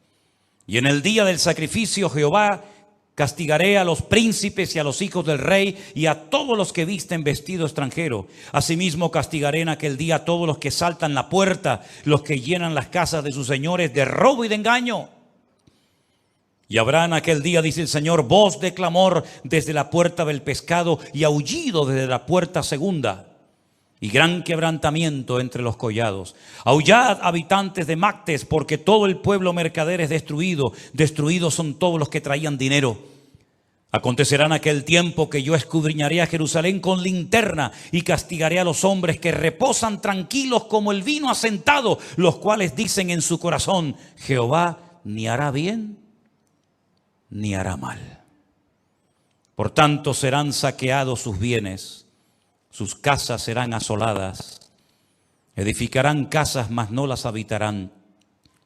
Y en el día del sacrificio Jehová castigaré a los príncipes y a los hijos del rey y a todos los que visten vestido extranjero. Asimismo castigaré en aquel día a todos los que saltan la puerta, los que llenan las casas de sus señores de robo y de engaño. Y habrá en aquel día, dice el Señor, voz de clamor desde la puerta del pescado y aullido desde la puerta segunda. Y gran quebrantamiento entre los collados. Aullad, habitantes de Mactes, porque todo el pueblo mercader es destruido. Destruidos son todos los que traían dinero. Acontecerá en aquel tiempo que yo escudriñaré a Jerusalén con linterna y castigaré a los hombres que reposan tranquilos como el vino asentado, los cuales dicen en su corazón, Jehová ni hará bien ni hará mal. Por tanto serán saqueados sus bienes, sus casas serán asoladas, edificarán casas, mas no las habitarán,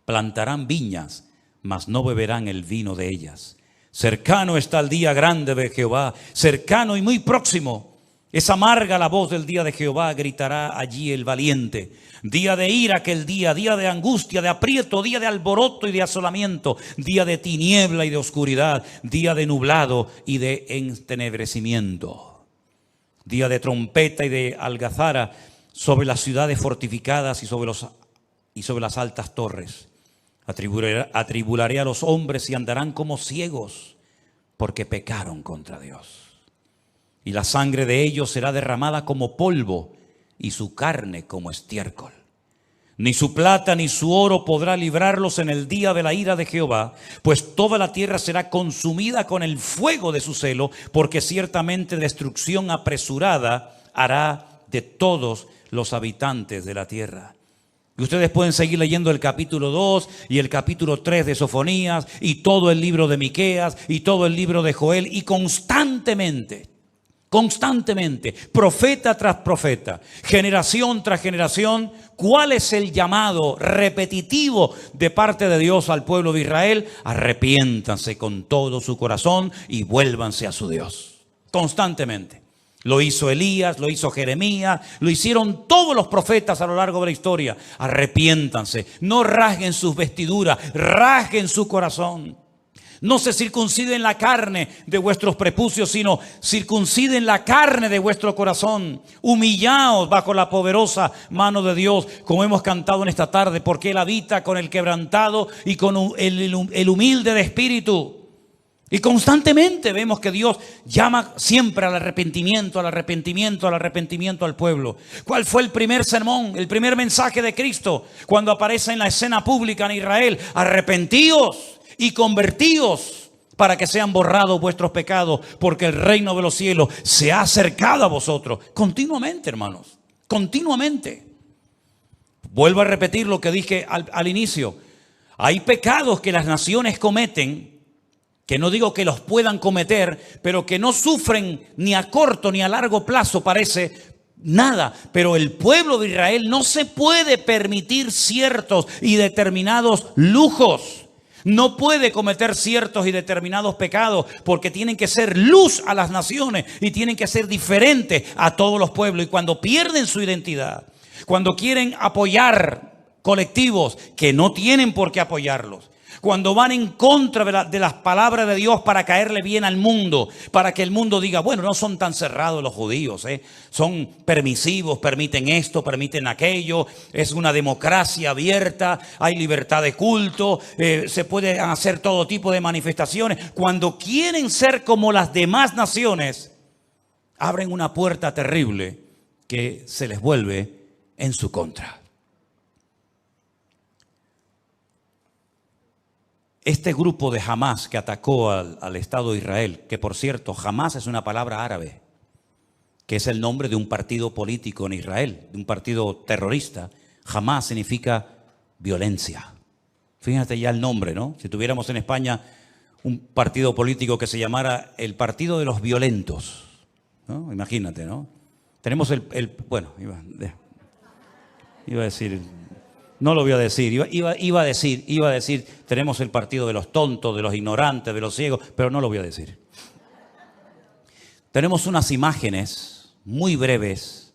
plantarán viñas, mas no beberán el vino de ellas. Cercano está el día grande de Jehová, cercano y muy próximo. Es amarga la voz del día de Jehová, gritará allí el valiente. Día de ira aquel día de angustia, de aprieto, día de alboroto y de asolamiento, día de tiniebla y de oscuridad, día de nublado y de entenebrecimiento. Día de trompeta y de algazara sobre las ciudades fortificadas y sobre las altas torres. Atribularé a los hombres y andarán como ciegos, porque pecaron contra Dios. Y la sangre de ellos será derramada como polvo y su carne como estiércol. Ni su plata ni su oro podrá librarlos en el día de la ira de Jehová, pues toda la tierra será consumida con el fuego de su celo, porque ciertamente destrucción apresurada hará de todos los habitantes de la tierra. Y ustedes pueden seguir leyendo el capítulo 2 y el capítulo 3 de Sofonías y todo el libro de Miqueas y todo el libro de Joel, y constantemente, profeta tras profeta, generación tras generación, ¿cuál es el llamado repetitivo de parte de Dios al pueblo de Israel? Arrepiéntanse con todo su corazón y vuélvanse a su Dios. Constantemente. Lo hizo Elías, lo hizo Jeremías, lo hicieron todos los profetas a lo largo de la historia. Arrepiéntanse, no rasguen sus vestiduras, rasguen su corazón. No se circunciden la carne de vuestros prepucios, sino circunciden la carne de vuestro corazón. Humillaos bajo la poderosa mano de Dios, como hemos cantado en esta tarde, porque Él habita con el quebrantado y con el humilde de espíritu. Y constantemente vemos que Dios llama siempre al arrepentimiento, al arrepentimiento, al arrepentimiento al pueblo. ¿Cuál fue el primer sermón, el primer mensaje de Cristo cuando aparece en la escena pública en Israel? Arrepentíos y convertíos para que sean borrados vuestros pecados, porque el reino de los cielos se ha acercado a vosotros. Continuamente, hermanos, continuamente. Vuelvo a repetir lo que dije al inicio. Hay pecados que las naciones cometen, que no digo que los puedan cometer, pero que no sufren ni a corto ni a largo plazo, parece nada. Pero el pueblo de Israel no se puede permitir ciertos y determinados lujos. No puede cometer ciertos y determinados pecados, porque tienen que ser luz a las naciones y tienen que ser diferentes a todos los pueblos. Y cuando pierden su identidad, cuando quieren apoyar colectivos que no tienen por qué apoyarlos, cuando van en contra de las palabras de Dios para caerle bien al mundo, para que el mundo diga, bueno, no son tan cerrados los judíos, son permisivos, permiten esto, permiten aquello, es una democracia abierta, hay libertad de culto, se puede hacer todo tipo de manifestaciones. Cuando quieren ser como las demás naciones, abren una puerta terrible que se les vuelve en su contra. Este grupo de Hamás que atacó al Estado de Israel, que por cierto, Hamás es una palabra árabe, que es el nombre de un partido político en Israel, de un partido terrorista. Hamás significa violencia. Fíjate ya el nombre, ¿no? Si tuviéramos en España un partido político que se llamara el Partido de los Violentos, ¿no? Imagínate, ¿no? Tenemos bueno, iba a decir... No lo voy a decir, iba a decir, tenemos el partido de los tontos, de los ignorantes, de los ciegos, pero no lo voy a decir. Tenemos unas imágenes muy breves,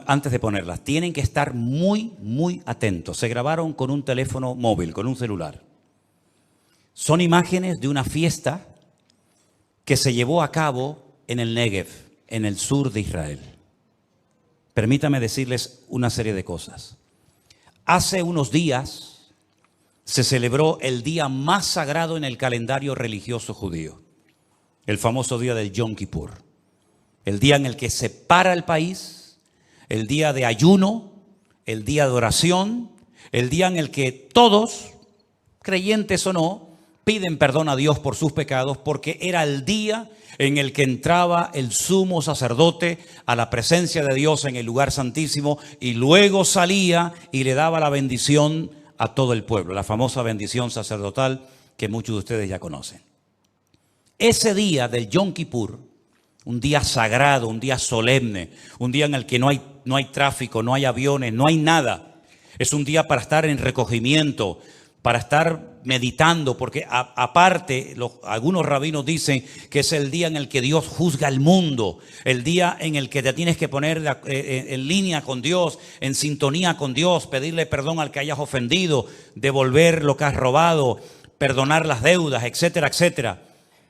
antes de ponerlas, tienen que estar muy, muy atentos. Se grabaron con un teléfono móvil, con un celular. Son imágenes de una fiesta que se llevó a cabo en el Negev, en el sur de Israel. Permítame decirles una serie de cosas. Hace unos días se celebró el día más sagrado en el calendario religioso judío, el famoso día del Yom Kippur, el día en el que se para el país, el día de ayuno, el día de oración, el día en el que todos, creyentes o no, piden perdón a Dios por sus pecados, porque era el día en el que entraba el sumo sacerdote a la presencia de Dios en el lugar santísimo y luego salía y le daba la bendición a todo el pueblo, la famosa bendición sacerdotal que muchos de ustedes ya conocen. Ese día del Yom Kippur, un día sagrado, un día solemne, un día en el que no hay tráfico, no hay aviones, no hay nada. Es un día para estar en recogimiento, para estar meditando, porque aparte algunos rabinos dicen que es el día en el que Dios juzga al mundo, el día en el que te tienes que poner en línea con Dios, en sintonía con Dios, pedirle perdón al que hayas ofendido, devolver lo que has robado, perdonar las deudas, etcétera, etcétera.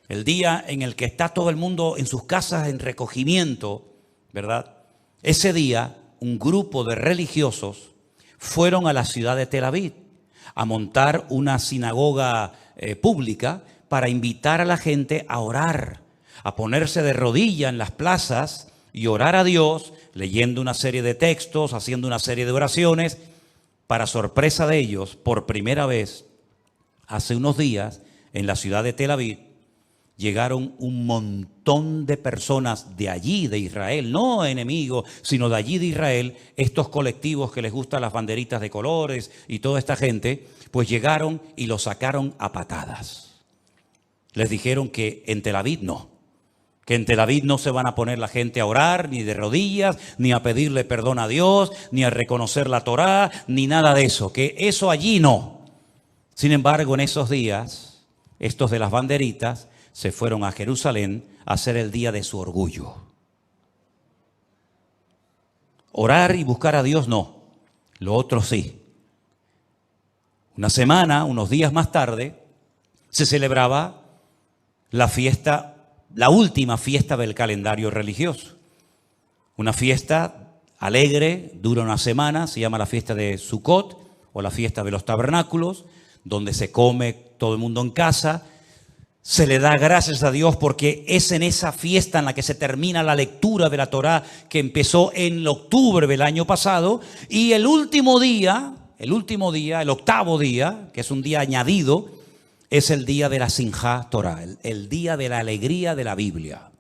El día en el que está todo el mundo en sus casas en recogimiento, ¿verdad? Ese día un grupo de religiosos fueron a la ciudad de Tel Aviv a montar una sinagoga pública para invitar a la gente a orar, a ponerse de rodillas en las plazas y orar a Dios, leyendo una serie de textos, haciendo una serie de oraciones. Para sorpresa de ellos, por primera vez, hace unos días, en la ciudad de Tel Aviv, llegaron un montón de personas de allí, de Israel, no enemigos, sino de allí de Israel, estos colectivos que les gustan las banderitas de colores y toda esta gente, pues llegaron y los sacaron a patadas. Les dijeron que en Tel Aviv no, que en Tel Aviv no se van a poner la gente a orar, ni de rodillas, ni a pedirle perdón a Dios, ni a reconocer la Torá, ni nada de eso, que eso allí no. Sin embargo, en esos días, estos de las banderitas se fueron a Jerusalén a hacer el día de su orgullo. Orar y buscar a Dios no, lo otro sí. Una semana, unos días más tarde, se celebraba la fiesta, la última fiesta del calendario religioso. Una fiesta alegre, dura una semana, se llama la fiesta de Sukkot o la fiesta de los tabernáculos, donde se come todo el mundo en casa. Se le da gracias a Dios porque es en esa fiesta en la que se termina la lectura de la Torá que empezó en octubre del año pasado. Y el octavo día, que es un día añadido, es el día de la Simjá Torah, el día de la alegría de la Biblia.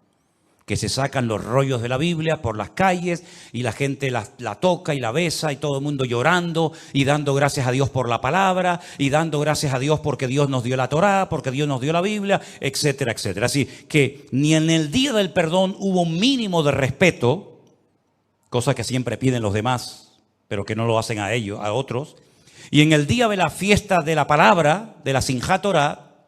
Que se sacan los rollos de la Biblia por las calles y la gente la toca y la besa y todo el mundo llorando y dando gracias a Dios por la palabra y dando gracias a Dios porque Dios nos dio la Torá, porque Dios nos dio la Biblia, etcétera, etcétera. Así que ni en el día del perdón hubo un mínimo de respeto, cosa que siempre piden los demás, pero que no lo hacen a ellos, a otros. Y en el día de la fiesta de la palabra, de la Simjá Torah,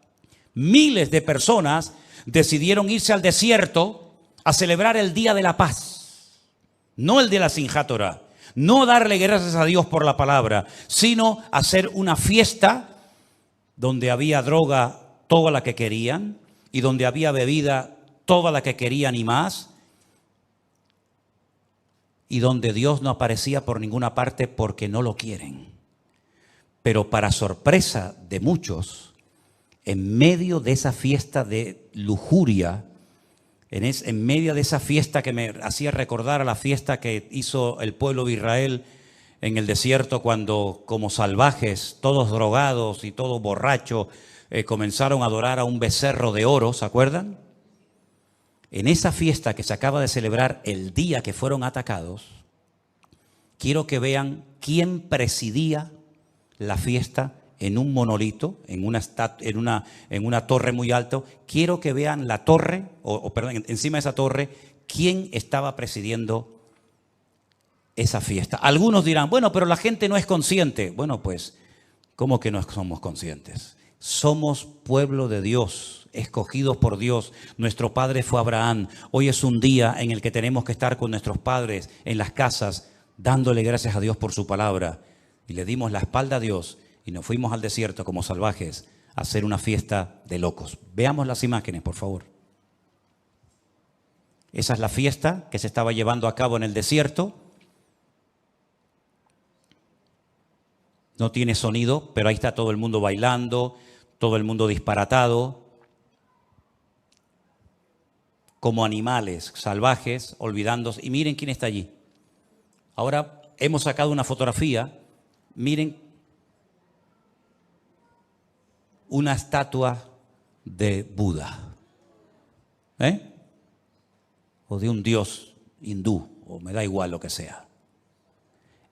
miles de personas decidieron irse al desierto a celebrar el día de la paz, no el de la Simjá Torah, no darle gracias a Dios por la palabra, sino hacer una fiesta donde había droga toda la que querían y donde había bebida toda la que querían y más, y donde Dios no aparecía por ninguna parte porque no lo quieren. Pero para sorpresa de muchos, en medio de esa fiesta de lujuria, en medio de esa fiesta que me hacía recordar a la fiesta que hizo el pueblo de Israel en el desierto cuando, como salvajes, todos drogados y todos borrachos, comenzaron a adorar a un becerro de oro, ¿se acuerdan? En esa fiesta que se acaba de celebrar el día que fueron atacados, quiero que vean quién presidía la fiesta en un monolito, en una torre muy alta. Quiero que vean la torre, perdón, encima de esa torre, quién estaba presidiendo esa fiesta. Algunos dirán, bueno, pero la gente no es consciente. Bueno, pues, ¿cómo que no somos conscientes? Somos pueblo de Dios, escogidos por Dios. Nuestro padre fue Abraham. Hoy es un día en el que tenemos que estar con nuestros padres en las casas, dándole gracias a Dios por su palabra. Y le dimos la espalda a Dios y nos fuimos al desierto como salvajes a hacer una fiesta de locos. Veamos las imágenes, por favor. Esa es la fiesta que se estaba llevando a cabo en el desierto. No tiene sonido, pero ahí está todo el mundo bailando, todo el mundo disparatado, como animales salvajes, olvidándose. Y miren quién está allí. Ahora hemos sacado una fotografía. Miren una estatua de Buda, o de un dios hindú, o me da igual lo que sea.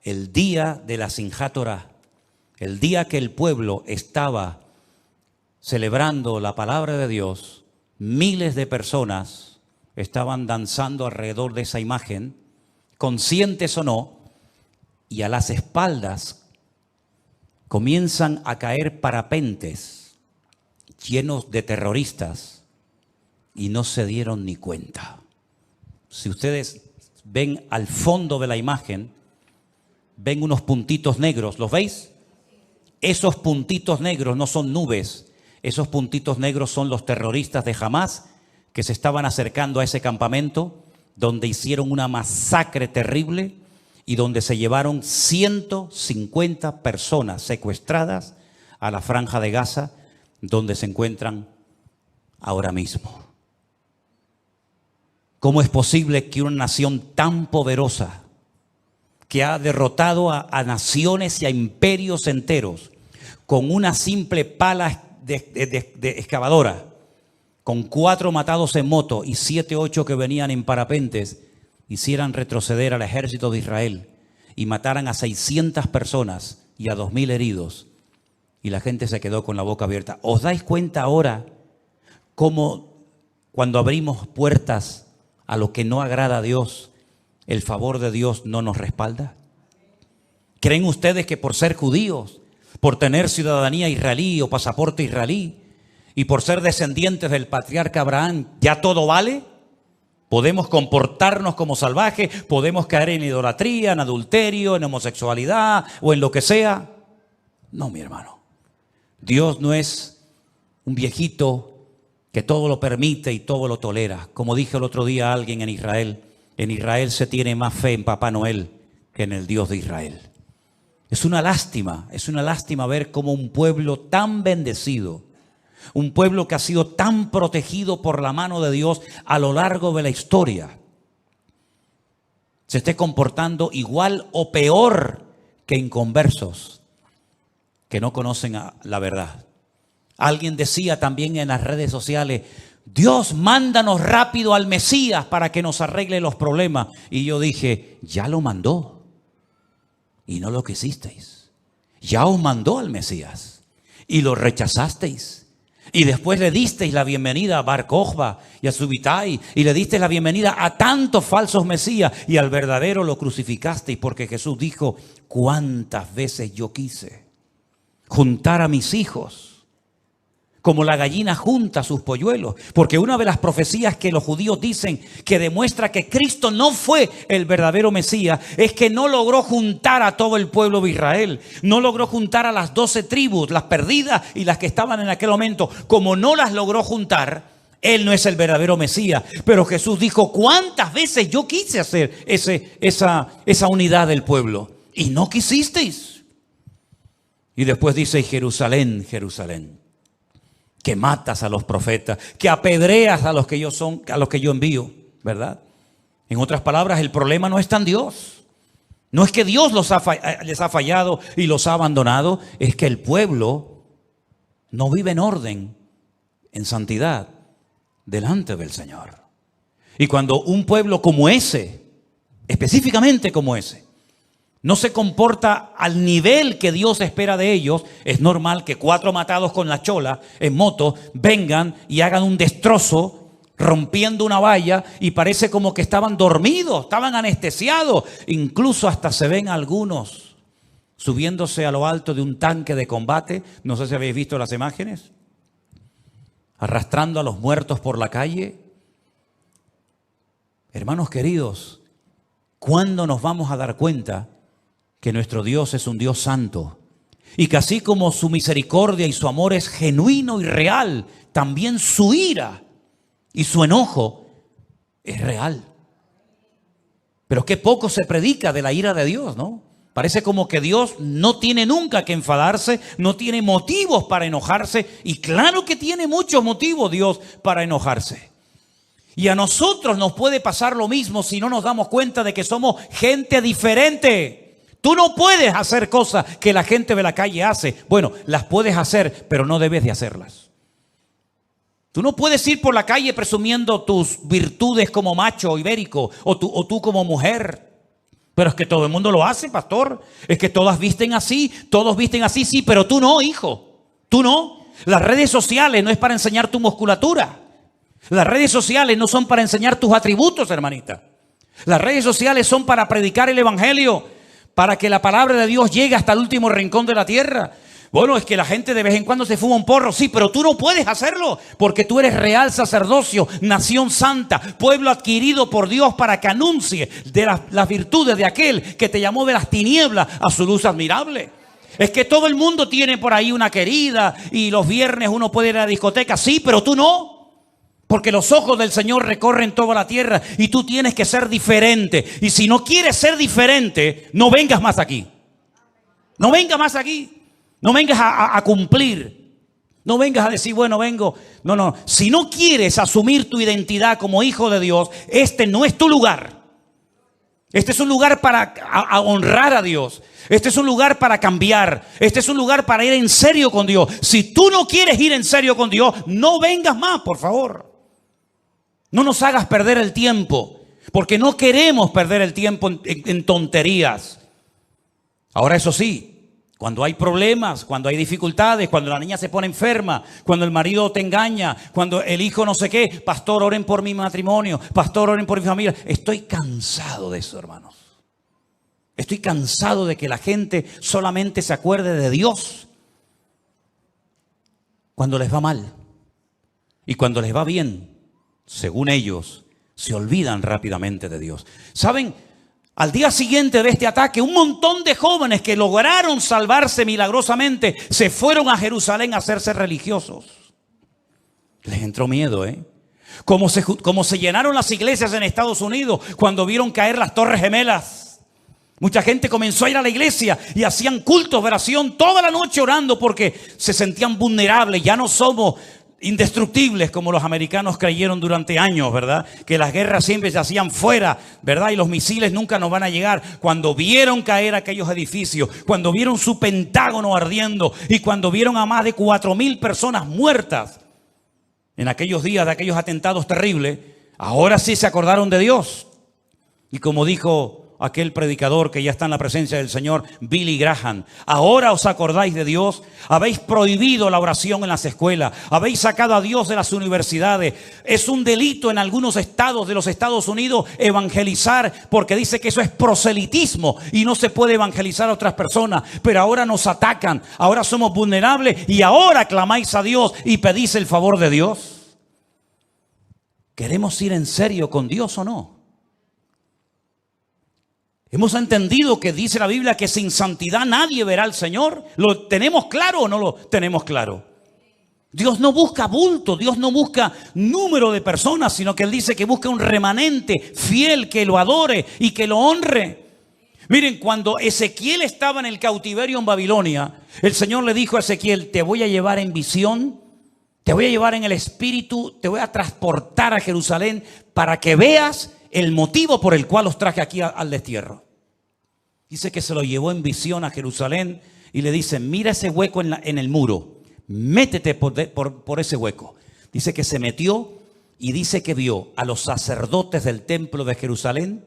El día de la Simjá Torah, el día que el pueblo estaba celebrando la palabra de Dios, miles de personas estaban danzando alrededor de esa imagen, conscientes o no, y a las espaldas comienzan a caer parapentes llenos de terroristas y no se dieron ni cuenta. Si ustedes ven al fondo de la imagen, ven unos puntitos negros, ¿los veis? Esos puntitos negros no son nubes, esos puntitos negros son los terroristas de Hamás que se estaban acercando a ese campamento donde hicieron una masacre terrible y donde se llevaron 150 personas secuestradas a la Franja de Gaza, donde se encuentran ahora mismo. ¿Cómo es posible que una nación tan poderosa, que ha derrotado a naciones y a imperios enteros, con una simple pala de excavadora, con 4 matados en moto y 7, 8 que venían en parapentes, hicieran retroceder al ejército de Israel y mataran a 600 personas y a 2.000 heridos? Y la gente se quedó con la boca abierta. ¿Os dais cuenta ahora cómo cuando abrimos puertas a lo que no agrada a Dios, el favor de Dios no nos respalda? ¿Creen ustedes que por ser judíos, por tener ciudadanía israelí o pasaporte israelí y por ser descendientes del patriarca Abraham, ya todo vale? ¿Podemos comportarnos como salvajes? ¿Podemos caer en idolatría, en adulterio, en homosexualidad o en lo que sea? No, mi hermano. Dios no es un viejito que todo lo permite y todo lo tolera. Como dije el otro día a alguien en Israel se tiene más fe en Papá Noel que en el Dios de Israel. Es una lástima ver cómo un pueblo tan bendecido, un pueblo que ha sido tan protegido por la mano de Dios a lo largo de la historia, se esté comportando igual o peor que inconversos que no conocen la verdad. Alguien decía también en las redes sociales: Dios, mándanos rápido al Mesías para que nos arregle los problemas. Y yo dije: ya lo mandó y no lo quisisteis. Ya os mandó al Mesías y lo rechazasteis. Y después le disteis la bienvenida a Bar Kokhba y a Subitai, y le disteis la bienvenida a tantos falsos mesías, y al verdadero lo crucificasteis, porque Jesús dijo: cuántas veces yo quise juntar a mis hijos como la gallina junta sus polluelos. Porque una de las profecías que los judíos dicen que demuestra que Cristo no fue el verdadero Mesías es que no logró juntar a todo el pueblo de Israel. No logró juntar a las 12 tribus, las perdidas y las que estaban en aquel momento. Como no las logró juntar, Él no es el verdadero Mesías. Pero Jesús dijo: ¿cuántas veces yo quise hacer esa unidad del pueblo? Y no quisisteis. Y después dice: Jerusalén, Jerusalén, que matas a los profetas, que apedreas a los que yo envío, ¿verdad? En otras palabras, el problema no está en Dios. No es que Dios les ha fallado y los ha abandonado, es que el pueblo no vive en orden, en santidad, delante del Señor. Y cuando un pueblo como ese, específicamente como ese, no se comporta al nivel que Dios espera de ellos, es normal que 4 matados con la chola en moto vengan y hagan un destrozo rompiendo una valla, y parece como que estaban dormidos, estaban anestesiados. Incluso hasta se ven algunos subiéndose a lo alto de un tanque de combate. No sé si habéis visto las imágenes, arrastrando a los muertos por la calle. Hermanos queridos, ¿cuándo nos vamos a dar cuenta que nuestro Dios es un Dios santo? Y que así como su misericordia y su amor es genuino y real, también su ira y su enojo es real. Pero qué poco se predica de la ira de Dios, ¿no? Parece como que Dios no tiene nunca que enfadarse, no tiene motivos para enojarse. Y claro que tiene muchos motivos Dios para enojarse. Y a nosotros nos puede pasar lo mismo si no nos damos cuenta de que somos gente diferente. Tú no puedes hacer cosas que la gente de la calle hace. Bueno, las puedes hacer, pero no debes de hacerlas. Tú no puedes ir por la calle presumiendo tus virtudes como macho ibérico o tú como mujer. Pero es que todo el mundo lo hace, pastor. Es que todos visten así, sí, pero tú no, hijo. Tú no. Las redes sociales no es para enseñar tu musculatura. Las redes sociales no son para enseñar tus atributos, hermanita. Las redes sociales son para predicar el evangelio, para que la palabra de Dios llegue hasta el último rincón de la tierra. Bueno, es que la gente de vez en cuando se fuma un porro, sí, pero tú no puedes hacerlo, porque tú eres real sacerdocio, nación santa, pueblo adquirido por Dios para que anuncie de las virtudes de aquel que te llamó de las tinieblas a su luz admirable. Es que todo el mundo tiene por ahí una querida y los viernes uno puede ir a la discoteca, sí, pero tú no. Porque los ojos del Señor recorren toda la tierra y tú tienes que ser diferente. Y si no quieres ser diferente, no vengas más aquí. No vengas más aquí. No vengas a cumplir. No vengas a decir, bueno, vengo. No. Si no quieres asumir tu identidad como hijo de Dios, este no es tu lugar. Este es un lugar para honrar a Dios. Este es un lugar para cambiar. Este es un lugar para ir en serio con Dios. Si tú no quieres ir en serio con Dios, no vengas más, por favor. No nos hagas perder el tiempo, porque no queremos perder el tiempo en tonterías. Ahora, eso sí, cuando hay problemas, cuando hay dificultades, cuando la niña se pone enferma, cuando el marido te engaña, cuando el hijo no sé qué, pastor, oren por mi matrimonio, pastor, oren por mi familia. Estoy cansado de eso, hermanos. Estoy cansado de que la gente solamente se acuerde de Dios cuando les va mal. Y cuando les va bien, según ellos, se olvidan rápidamente de Dios. ¿Saben? Al día siguiente de este ataque, un montón de jóvenes que lograron salvarse milagrosamente se fueron a Jerusalén a hacerse religiosos. Les entró miedo, Como se llenaron las iglesias en Estados Unidos cuando vieron caer las Torres Gemelas. Mucha gente comenzó a ir a la iglesia y hacían cultos de oración toda la noche orando porque se sentían vulnerables. Ya no somos indestructibles como los americanos creyeron durante años, ¿verdad? Que las guerras siempre se hacían fuera, ¿verdad? Y los misiles nunca nos van a llegar. Cuando vieron caer aquellos edificios, cuando vieron su Pentágono ardiendo y cuando vieron a más de 4,000 personas muertas en aquellos días de aquellos atentados terribles, ahora sí se acordaron de Dios. Y como dijo aquel predicador que ya está en la presencia del Señor, Billy Graham, ahora os acordáis de Dios, habéis prohibido la oración en las escuelas, habéis sacado a Dios de las universidades. Es un delito en algunos estados de los Estados Unidos evangelizar, porque dice que eso es proselitismo y no se puede evangelizar a otras personas, pero ahora nos atacan, ahora somos vulnerables y ahora clamáis a Dios y pedís el favor de Dios. ¿Queremos ir en serio con Dios o no? Hemos entendido que dice la Biblia que sin santidad nadie verá al Señor. ¿Lo tenemos claro o no lo tenemos claro? Dios no busca bulto, Dios no busca número de personas, sino que Él dice que busca un remanente fiel que lo adore y que lo honre. Miren, cuando Ezequiel estaba en el cautiverio en Babilonia, el Señor le dijo a Ezequiel: te voy a llevar en visión, te voy a llevar en el espíritu, te voy a transportar a Jerusalén para que veas el motivo por el cual los traje aquí al destierro. Dice que se lo llevó en visión a Jerusalén y le dice: mira ese hueco en el muro, métete por ese hueco. Dice que se metió y dice que vio a los sacerdotes del templo de Jerusalén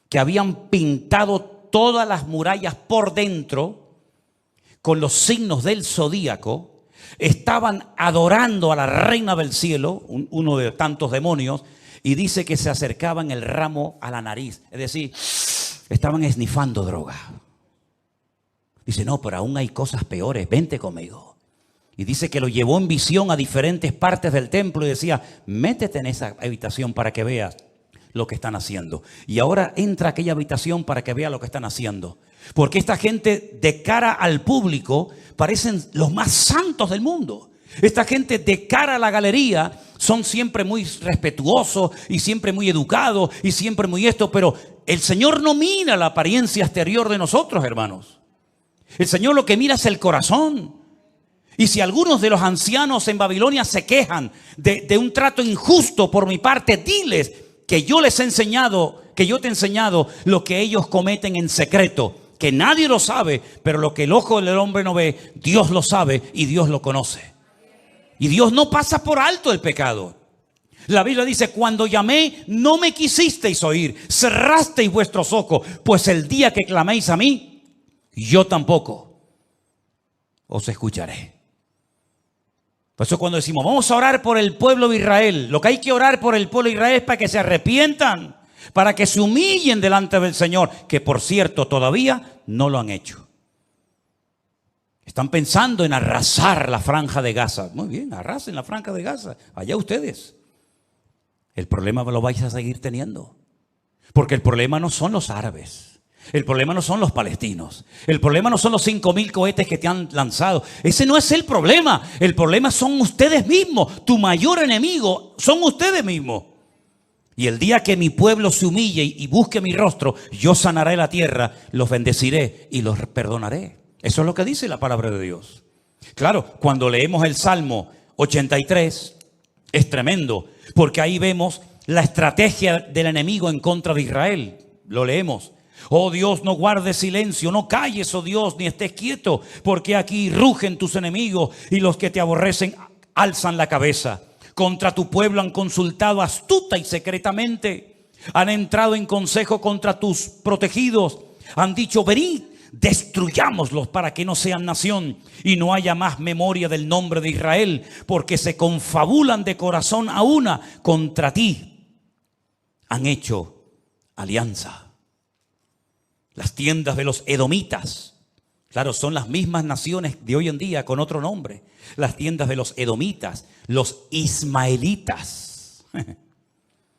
que habían pintado todas las murallas por dentro con los signos del zodíaco. Estaban adorando a la reina del cielo, uno de tantos demonios. Y dice que se acercaban el ramo a la nariz. Es decir, estaban esnifando droga. Dice: no, pero aún hay cosas peores, vente conmigo. Y dice que lo llevó en visión a diferentes partes del templo y decía: métete en esa habitación para que veas lo que están haciendo. Y ahora entra a aquella habitación para que vea lo que están haciendo. Porque esta gente, de cara al público, parecen los más santos del mundo. Esta gente, de cara a la galería, son siempre muy respetuosos y siempre muy educados y siempre muy esto. Pero el Señor no mira la apariencia exterior de nosotros, hermanos. El Señor lo que mira es el corazón. Y si algunos de los ancianos en Babilonia se quejan de un trato injusto por mi parte, diles que yo les he enseñado, que yo te he enseñado lo que ellos cometen en secreto, que nadie lo sabe, pero lo que el ojo del hombre no ve, Dios lo sabe y Dios lo conoce. Y Dios no pasa por alto el pecado. La Biblia dice: cuando llamé, no me quisisteis oír, cerrasteis vuestros ojos, pues el día que claméis a mí, yo tampoco os escucharé. Por eso cuando decimos: vamos a orar por el pueblo de Israel, lo que hay que orar por el pueblo de Israel es para que se arrepientan, para que se humillen delante del Señor, que por cierto todavía no lo han hecho. Están pensando en arrasar la franja de Gaza. Muy bien, arrasen la franja de Gaza. Allá ustedes. El problema lo vais a seguir teniendo. Porque el problema no son los árabes. El problema no son los palestinos. El problema no son los 5,000 cohetes que te han lanzado. Ese no es el problema. El problema son ustedes mismos. Tu mayor enemigo son ustedes mismos. Y el día que mi pueblo se humille y busque mi rostro, yo sanaré la tierra, los bendeciré y los perdonaré. Eso es lo que dice la palabra de Dios. Claro, cuando leemos el Salmo 83, es tremendo, porque ahí vemos la estrategia del enemigo en contra de Israel. Lo leemos: oh Dios, no guardes silencio, no calles, oh Dios, ni estés quieto, porque aquí rugen tus enemigos y los que te aborrecen alzan la cabeza. Contra tu pueblo han consultado astuta y secretamente, han entrado en consejo contra tus protegidos, han dicho: venid, destruyámoslos para que no sean nación y no haya más memoria del nombre de Israel, porque se confabulan de corazón a una contra ti. Han hecho alianza. Las tiendas de los edomitas, claro, son las mismas naciones de hoy en día con otro nombre. Las tiendas de los edomitas, los ismaelitas,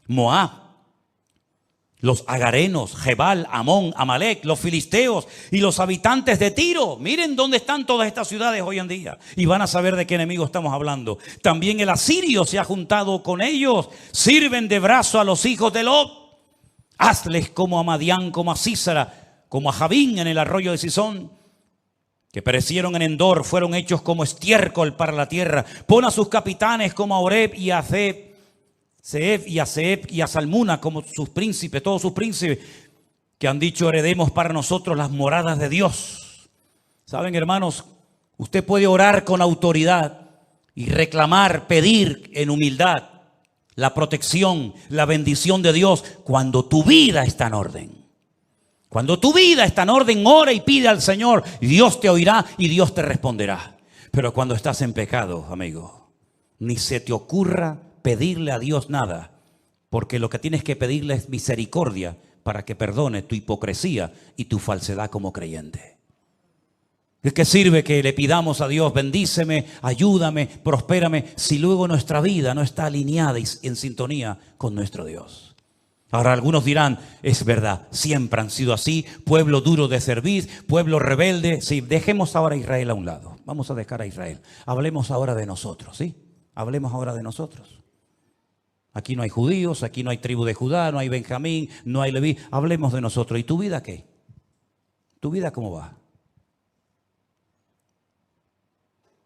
Moab, los agarenos, Jebal, Amón, Amalek, los filisteos y los habitantes de Tiro. Miren dónde están todas estas ciudades hoy en día y van a saber de qué enemigo estamos hablando. También el asirio se ha juntado con ellos. Sirven de brazo a los hijos de Lot. Hazles como a Madián, como a Sísara, como a Javín en el arroyo de Sisón. que perecieron en Endor, fueron hechos como estiércol para la tierra. Pon a sus capitanes como a Oreb y a Zeeb y a Salmuna como sus príncipes, todos sus príncipes, que han dicho: heredemos para nosotros las moradas de Dios. Saben, hermanos, usted puede orar con autoridad y reclamar, pedir en humildad la protección, la bendición de Dios cuando tu vida está en orden. Cuando tu vida está en orden, ora y pide al Señor, y Dios te oirá y Dios te responderá. Pero cuando estás en pecado, amigo, ni se te ocurra pedirle a Dios nada, porque lo que tienes que pedirle es misericordia para que perdone tu hipocresía y tu falsedad como creyente. ¿De qué sirve que le pidamos a Dios: bendíceme, ayúdame, prospérame, si luego nuestra vida no está alineada y en sintonía con nuestro Dios? Ahora algunos dirán: es verdad, siempre han sido así, pueblo duro de servir, pueblo rebelde. Sí, dejemos ahora a Israel a un lado, vamos a dejar a Israel. Hablemos ahora de nosotros, ¿sí? Hablemos ahora de nosotros. Aquí no hay judíos, aquí no hay tribu de Judá, no hay Benjamín, no hay Leví. Hablemos de nosotros. ¿Y tu vida qué? ¿Tu vida cómo va?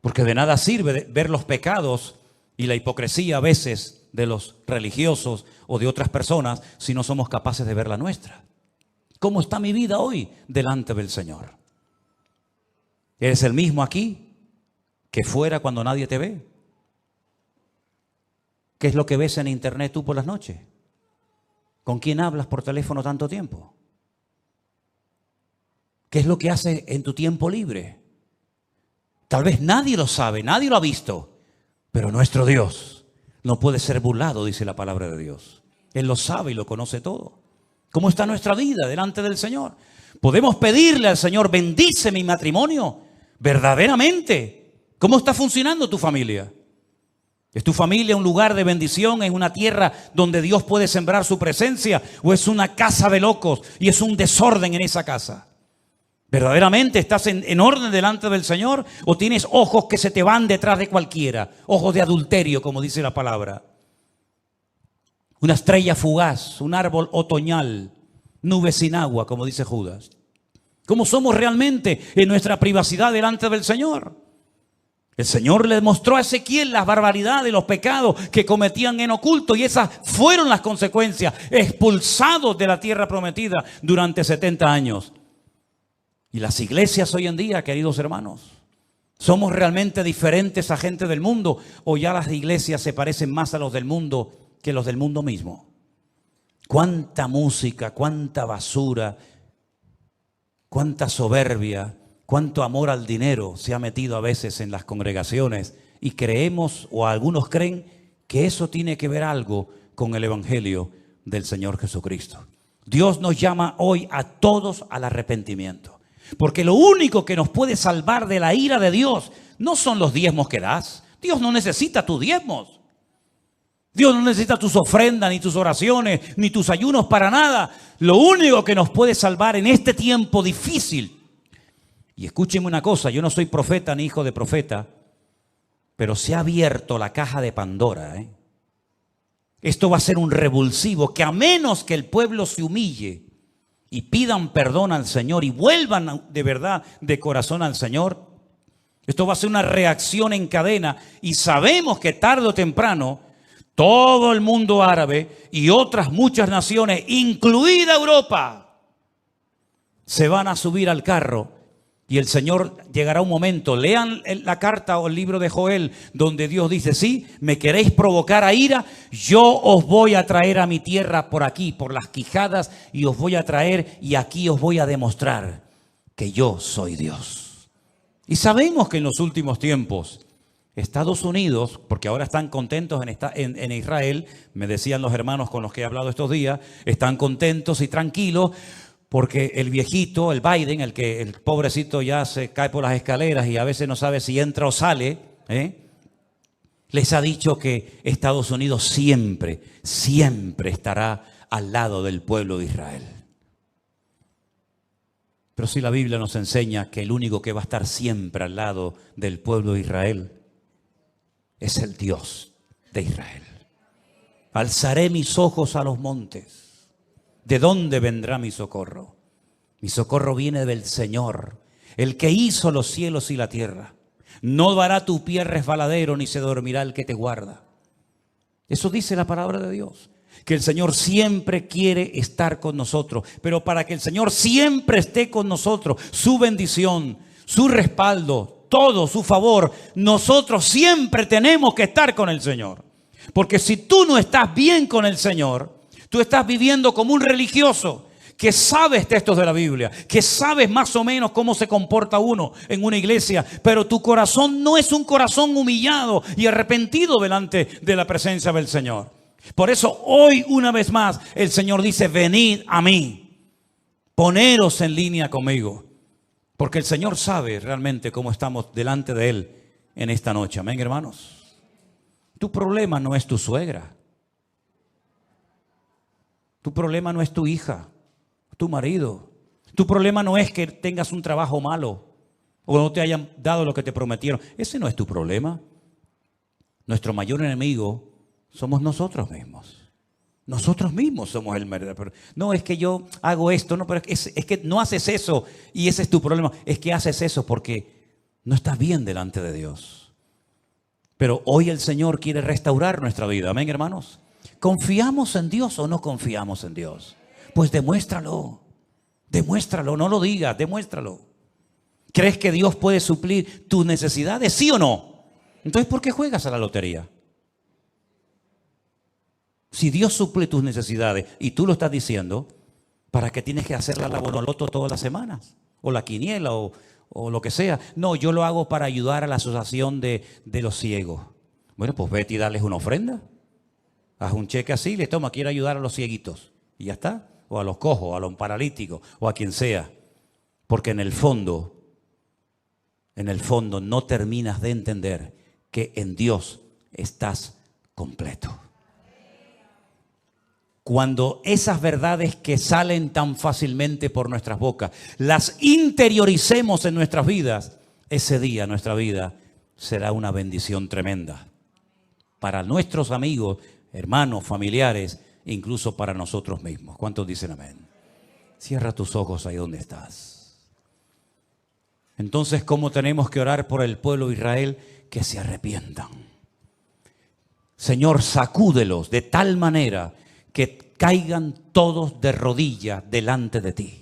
Porque de nada sirve ver los pecados y la hipocresía a veces de los religiosos o de otras personas si no somos capaces de ver la nuestra. ¿Cómo está mi vida hoy delante del Señor? ¿Eres el mismo aquí que fuera cuando nadie te ve? ¿Qué es lo que ves en internet tú por las noches? ¿Con quién hablas por teléfono tanto tiempo? ¿Qué es lo que haces en tu tiempo libre? Tal vez nadie lo sabe, nadie lo ha visto, pero nuestro Dios no puede ser burlado, dice la palabra de Dios. Él lo sabe y lo conoce todo. ¿Cómo está nuestra vida delante del Señor? Podemos pedirle al Señor: bendice mi matrimonio. Verdaderamente, ¿cómo está funcionando tu familia? ¿Es tu familia un lugar de bendición, en una tierra donde Dios puede sembrar su presencia? ¿O es una casa de locos y es un desorden en esa casa? ¿Verdaderamente estás en orden delante del Señor? ¿O tienes ojos que se te van detrás de cualquiera? Ojos de adulterio, como dice la palabra. Una estrella fugaz, un árbol otoñal, nubes sin agua, como dice Judas. ¿Cómo somos realmente en nuestra privacidad delante del Señor? El Señor le mostró a Ezequiel las barbaridades, los pecados que cometían en oculto, y esas fueron las consecuencias: expulsados de la tierra prometida durante 70 años. Y las iglesias hoy en día, queridos hermanos, ¿somos realmente diferentes a gente del mundo, o ya las iglesias se parecen más a los del mundo que los del mundo mismo? Cuánta música, cuánta basura, cuánta soberbia, cuánto amor al dinero se ha metido a veces en las congregaciones, y creemos, o algunos creen, que eso tiene que ver algo con el evangelio del Señor Jesucristo. Dios nos llama hoy a todos al arrepentimiento, porque lo único que nos puede salvar de la ira de Dios no son los diezmos que das. Dios no necesita tus diezmos. Dios no necesita tus ofrendas, ni tus oraciones, ni tus ayunos, para nada. Lo único que nos puede salvar en este tiempo difícil. Y escúchenme una cosa: yo no soy profeta ni hijo de profeta, pero se ha abierto la caja de Pandora, ¿eh? Esto va a ser un revulsivo que, a menos que el pueblo se humille y pidan perdón al Señor y vuelvan de verdad, de corazón al Señor, esto va a ser una reacción en cadena. Y sabemos que tarde o temprano todo el mundo árabe y otras muchas naciones, incluida Europa, se van a subir al carro. Y el Señor, llegará un momento, lean la carta o el libro de Joel, donde Dios dice: sí, me queréis provocar a ira, yo os voy a traer a mi tierra por aquí, por las quijadas, y os voy a traer, y aquí os voy a demostrar que yo soy Dios. Y sabemos que en los últimos tiempos Estados Unidos, porque ahora están contentos en Israel, me decían los hermanos con los que he hablado estos días, están contentos y tranquilos, porque el viejito, el Biden, el pobrecito ya se cae por las escaleras y a veces no sabe si entra o sale, les ha dicho que Estados Unidos siempre, siempre estará al lado del pueblo de Israel. Pero si la Biblia nos enseña que el único que va a estar siempre al lado del pueblo de Israel es el Dios de Israel. Alzaré mis ojos a los montes. ¿De dónde vendrá mi socorro? Mi socorro viene del Señor, el que hizo los cielos y la tierra. No dará tu pie resbaladero, ni se dormirá el que te guarda. Eso dice la palabra de Dios, que el Señor siempre quiere estar con nosotros. Pero para que el Señor siempre esté con nosotros, su bendición, su respaldo, todo su favor, nosotros siempre tenemos que estar con el Señor. Porque si tú no estás bien con el Señor, tú estás viviendo como un religioso que sabes textos de la Biblia, que sabes más o menos cómo se comporta uno en una iglesia, pero tu corazón no es un corazón humillado y arrepentido delante de la presencia del Señor. Por eso hoy, una vez más, el Señor dice: venid a mí, poneros en línea conmigo, porque el Señor sabe realmente cómo estamos delante de Él en esta noche. Amén, hermanos. Tu problema no es tu suegra, tu problema no es tu hija, tu marido. Tu problema no es que tengas un trabajo malo o no te hayan dado lo que te prometieron. Ese no es tu problema. Nuestro mayor enemigo somos nosotros mismos. Nosotros mismos somos el verdadero. No es que yo hago esto, no, pero es que no haces eso y ese es tu problema. Es que haces eso porque no estás bien delante de Dios. Pero hoy el Señor quiere restaurar nuestra vida. Amén, hermanos. ¿Confiamos en Dios o no confiamos en Dios? Pues demuéstralo, no lo digas, demuéstralo. ¿Crees que Dios puede suplir tus necesidades? ¿Sí o no? Entonces, ¿por qué juegas a la lotería? Si Dios suple tus necesidades y tú lo estás diciendo, ¿para qué tienes que hacer la bonoloto todas las semanas? O la quiniela o lo que sea. No, yo lo hago para ayudar a la asociación de los ciegos. Bueno, pues vete y darles una ofrenda. Haz un cheque así, le toma, quiero ayudar a los cieguitos. Y ya está. O a los cojos, a los paralíticos, o a quien sea. Porque en el fondo no terminas de entender que en Dios estás completo. Cuando esas verdades que salen tan fácilmente por nuestras bocas, las interioricemos en nuestras vidas, ese día nuestra vida será una bendición tremenda. Para nuestros amigos, hermanos, familiares, incluso para nosotros mismos. ¿Cuántos dicen amén? Cierra tus ojos ahí donde estás. Entonces, ¿cómo tenemos que orar por el pueblo de Israel? Que se arrepientan. Señor, sacúdelos de tal manera que caigan todos de rodillas delante de ti.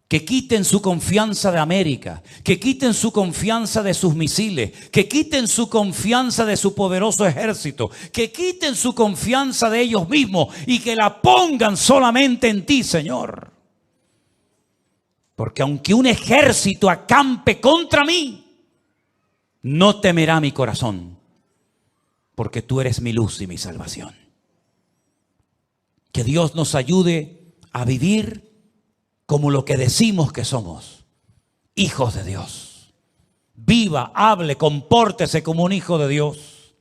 Que quiten su confianza de América, que quiten su confianza de sus misiles, que quiten su confianza de su poderoso ejército, que quiten su confianza de ellos mismos y que la pongan solamente en ti, Señor. Porque aunque un ejército acampe contra mí, no temerá mi corazón, porque tú eres mi luz y mi salvación. Que Dios nos ayude a vivir como lo que decimos que somos, hijos de Dios. Viva, hable, compórtese como un hijo de Dios.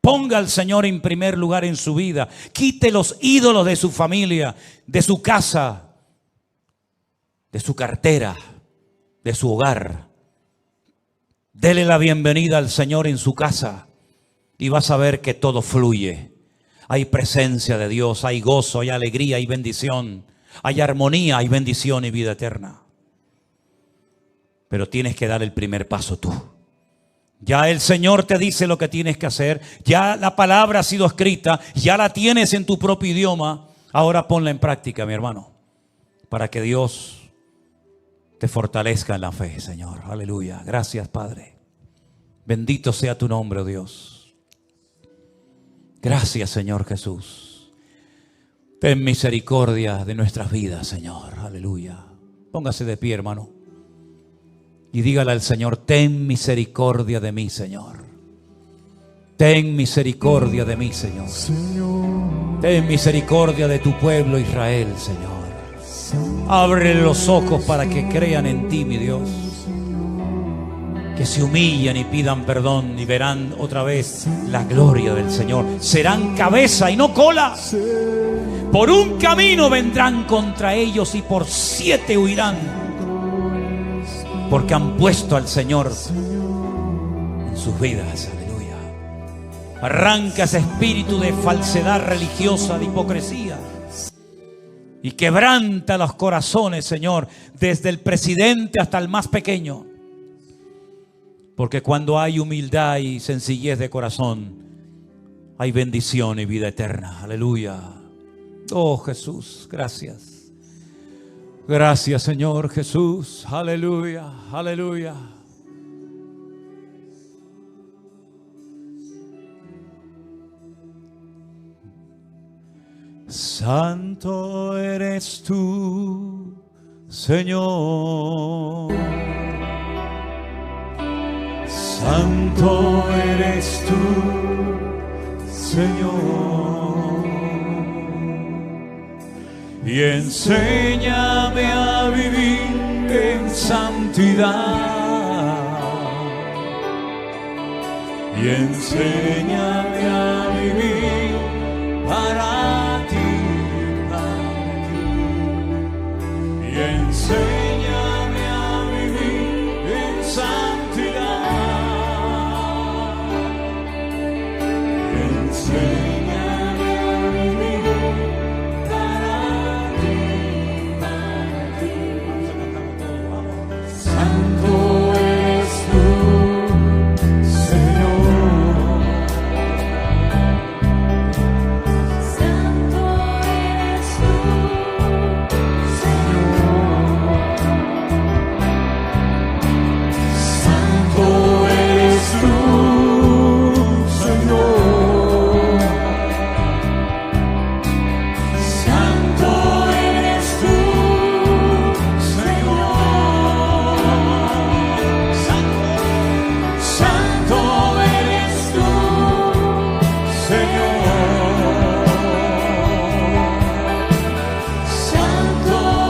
Ponga al Señor en primer lugar en su vida. Quite los ídolos de su familia, de su casa, de su cartera, de su hogar. Dele la bienvenida al Señor en su casa y vas a ver que todo fluye. Hay presencia de Dios, hay gozo, hay alegría, hay bendición. Hay armonía, hay bendición y vida eterna. Pero tienes que dar el primer paso tú. Ya el Señor te dice lo que tienes que hacer. Ya la palabra ha sido escrita. Ya la tienes en tu propio idioma. Ahora ponla en práctica, mi hermano. Para que Dios te fortalezca en la fe, Señor. Aleluya. Gracias, Padre. Bendito sea tu nombre, oh Dios. Gracias, Señor Jesús. Ten misericordia de nuestras vidas, Señor. Aleluya. Póngase de pie, hermano. Y dígale al Señor: ten misericordia de mí, Señor. Ten misericordia de mí, Señor. Ten misericordia de tu pueblo Israel, Señor. Ábrele los ojos para que crean en ti, mi Dios. Que se humillen y pidan perdón y verán otra vez la gloria del Señor. Serán cabeza y no cola. Por un camino vendrán contra ellos y por 7 huirán. Porque han puesto al Señor en sus vidas. Aleluya. Arranca ese espíritu de falsedad religiosa, de hipocresía. Y quebranta los corazones, Señor, desde el presidente hasta el más pequeño. Porque cuando hay humildad y sencillez de corazón, hay bendición y vida eterna. Aleluya. Oh Jesús, gracias. Gracias, Señor Jesús. Aleluya, aleluya. Santo eres tú, Señor. Santo eres tú, Señor. Y enséñame a vivir en santidad. Y enséñame a vivir para ti. Y enséñame a vivir en santidad. Y enséñame a vivir para ti, Santo eres tú, Señor. Santo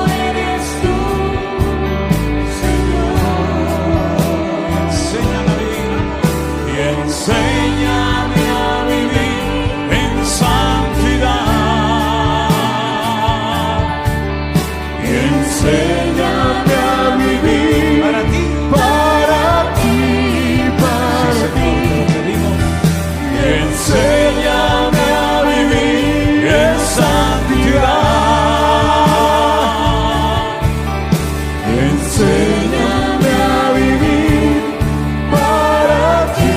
eres tú, enséñame a vivir en santidad. Y enséñame a vivir para ti, para ti, para ti. Y enséñame a vivir en santidad. Y enséñame a vivir para ti.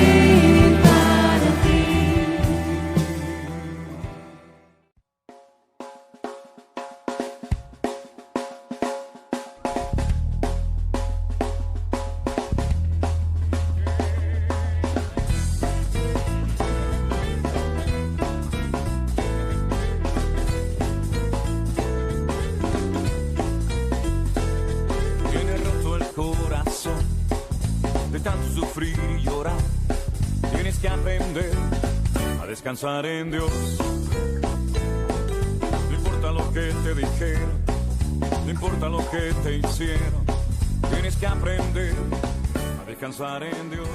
Tienes roto el corazón de tanto sufrir y llorar. Tienes que aprender a descansar en Dios. No importa lo que te dijeron, no importa lo que te hicieron. Tienes que aprender a descansar en Dios.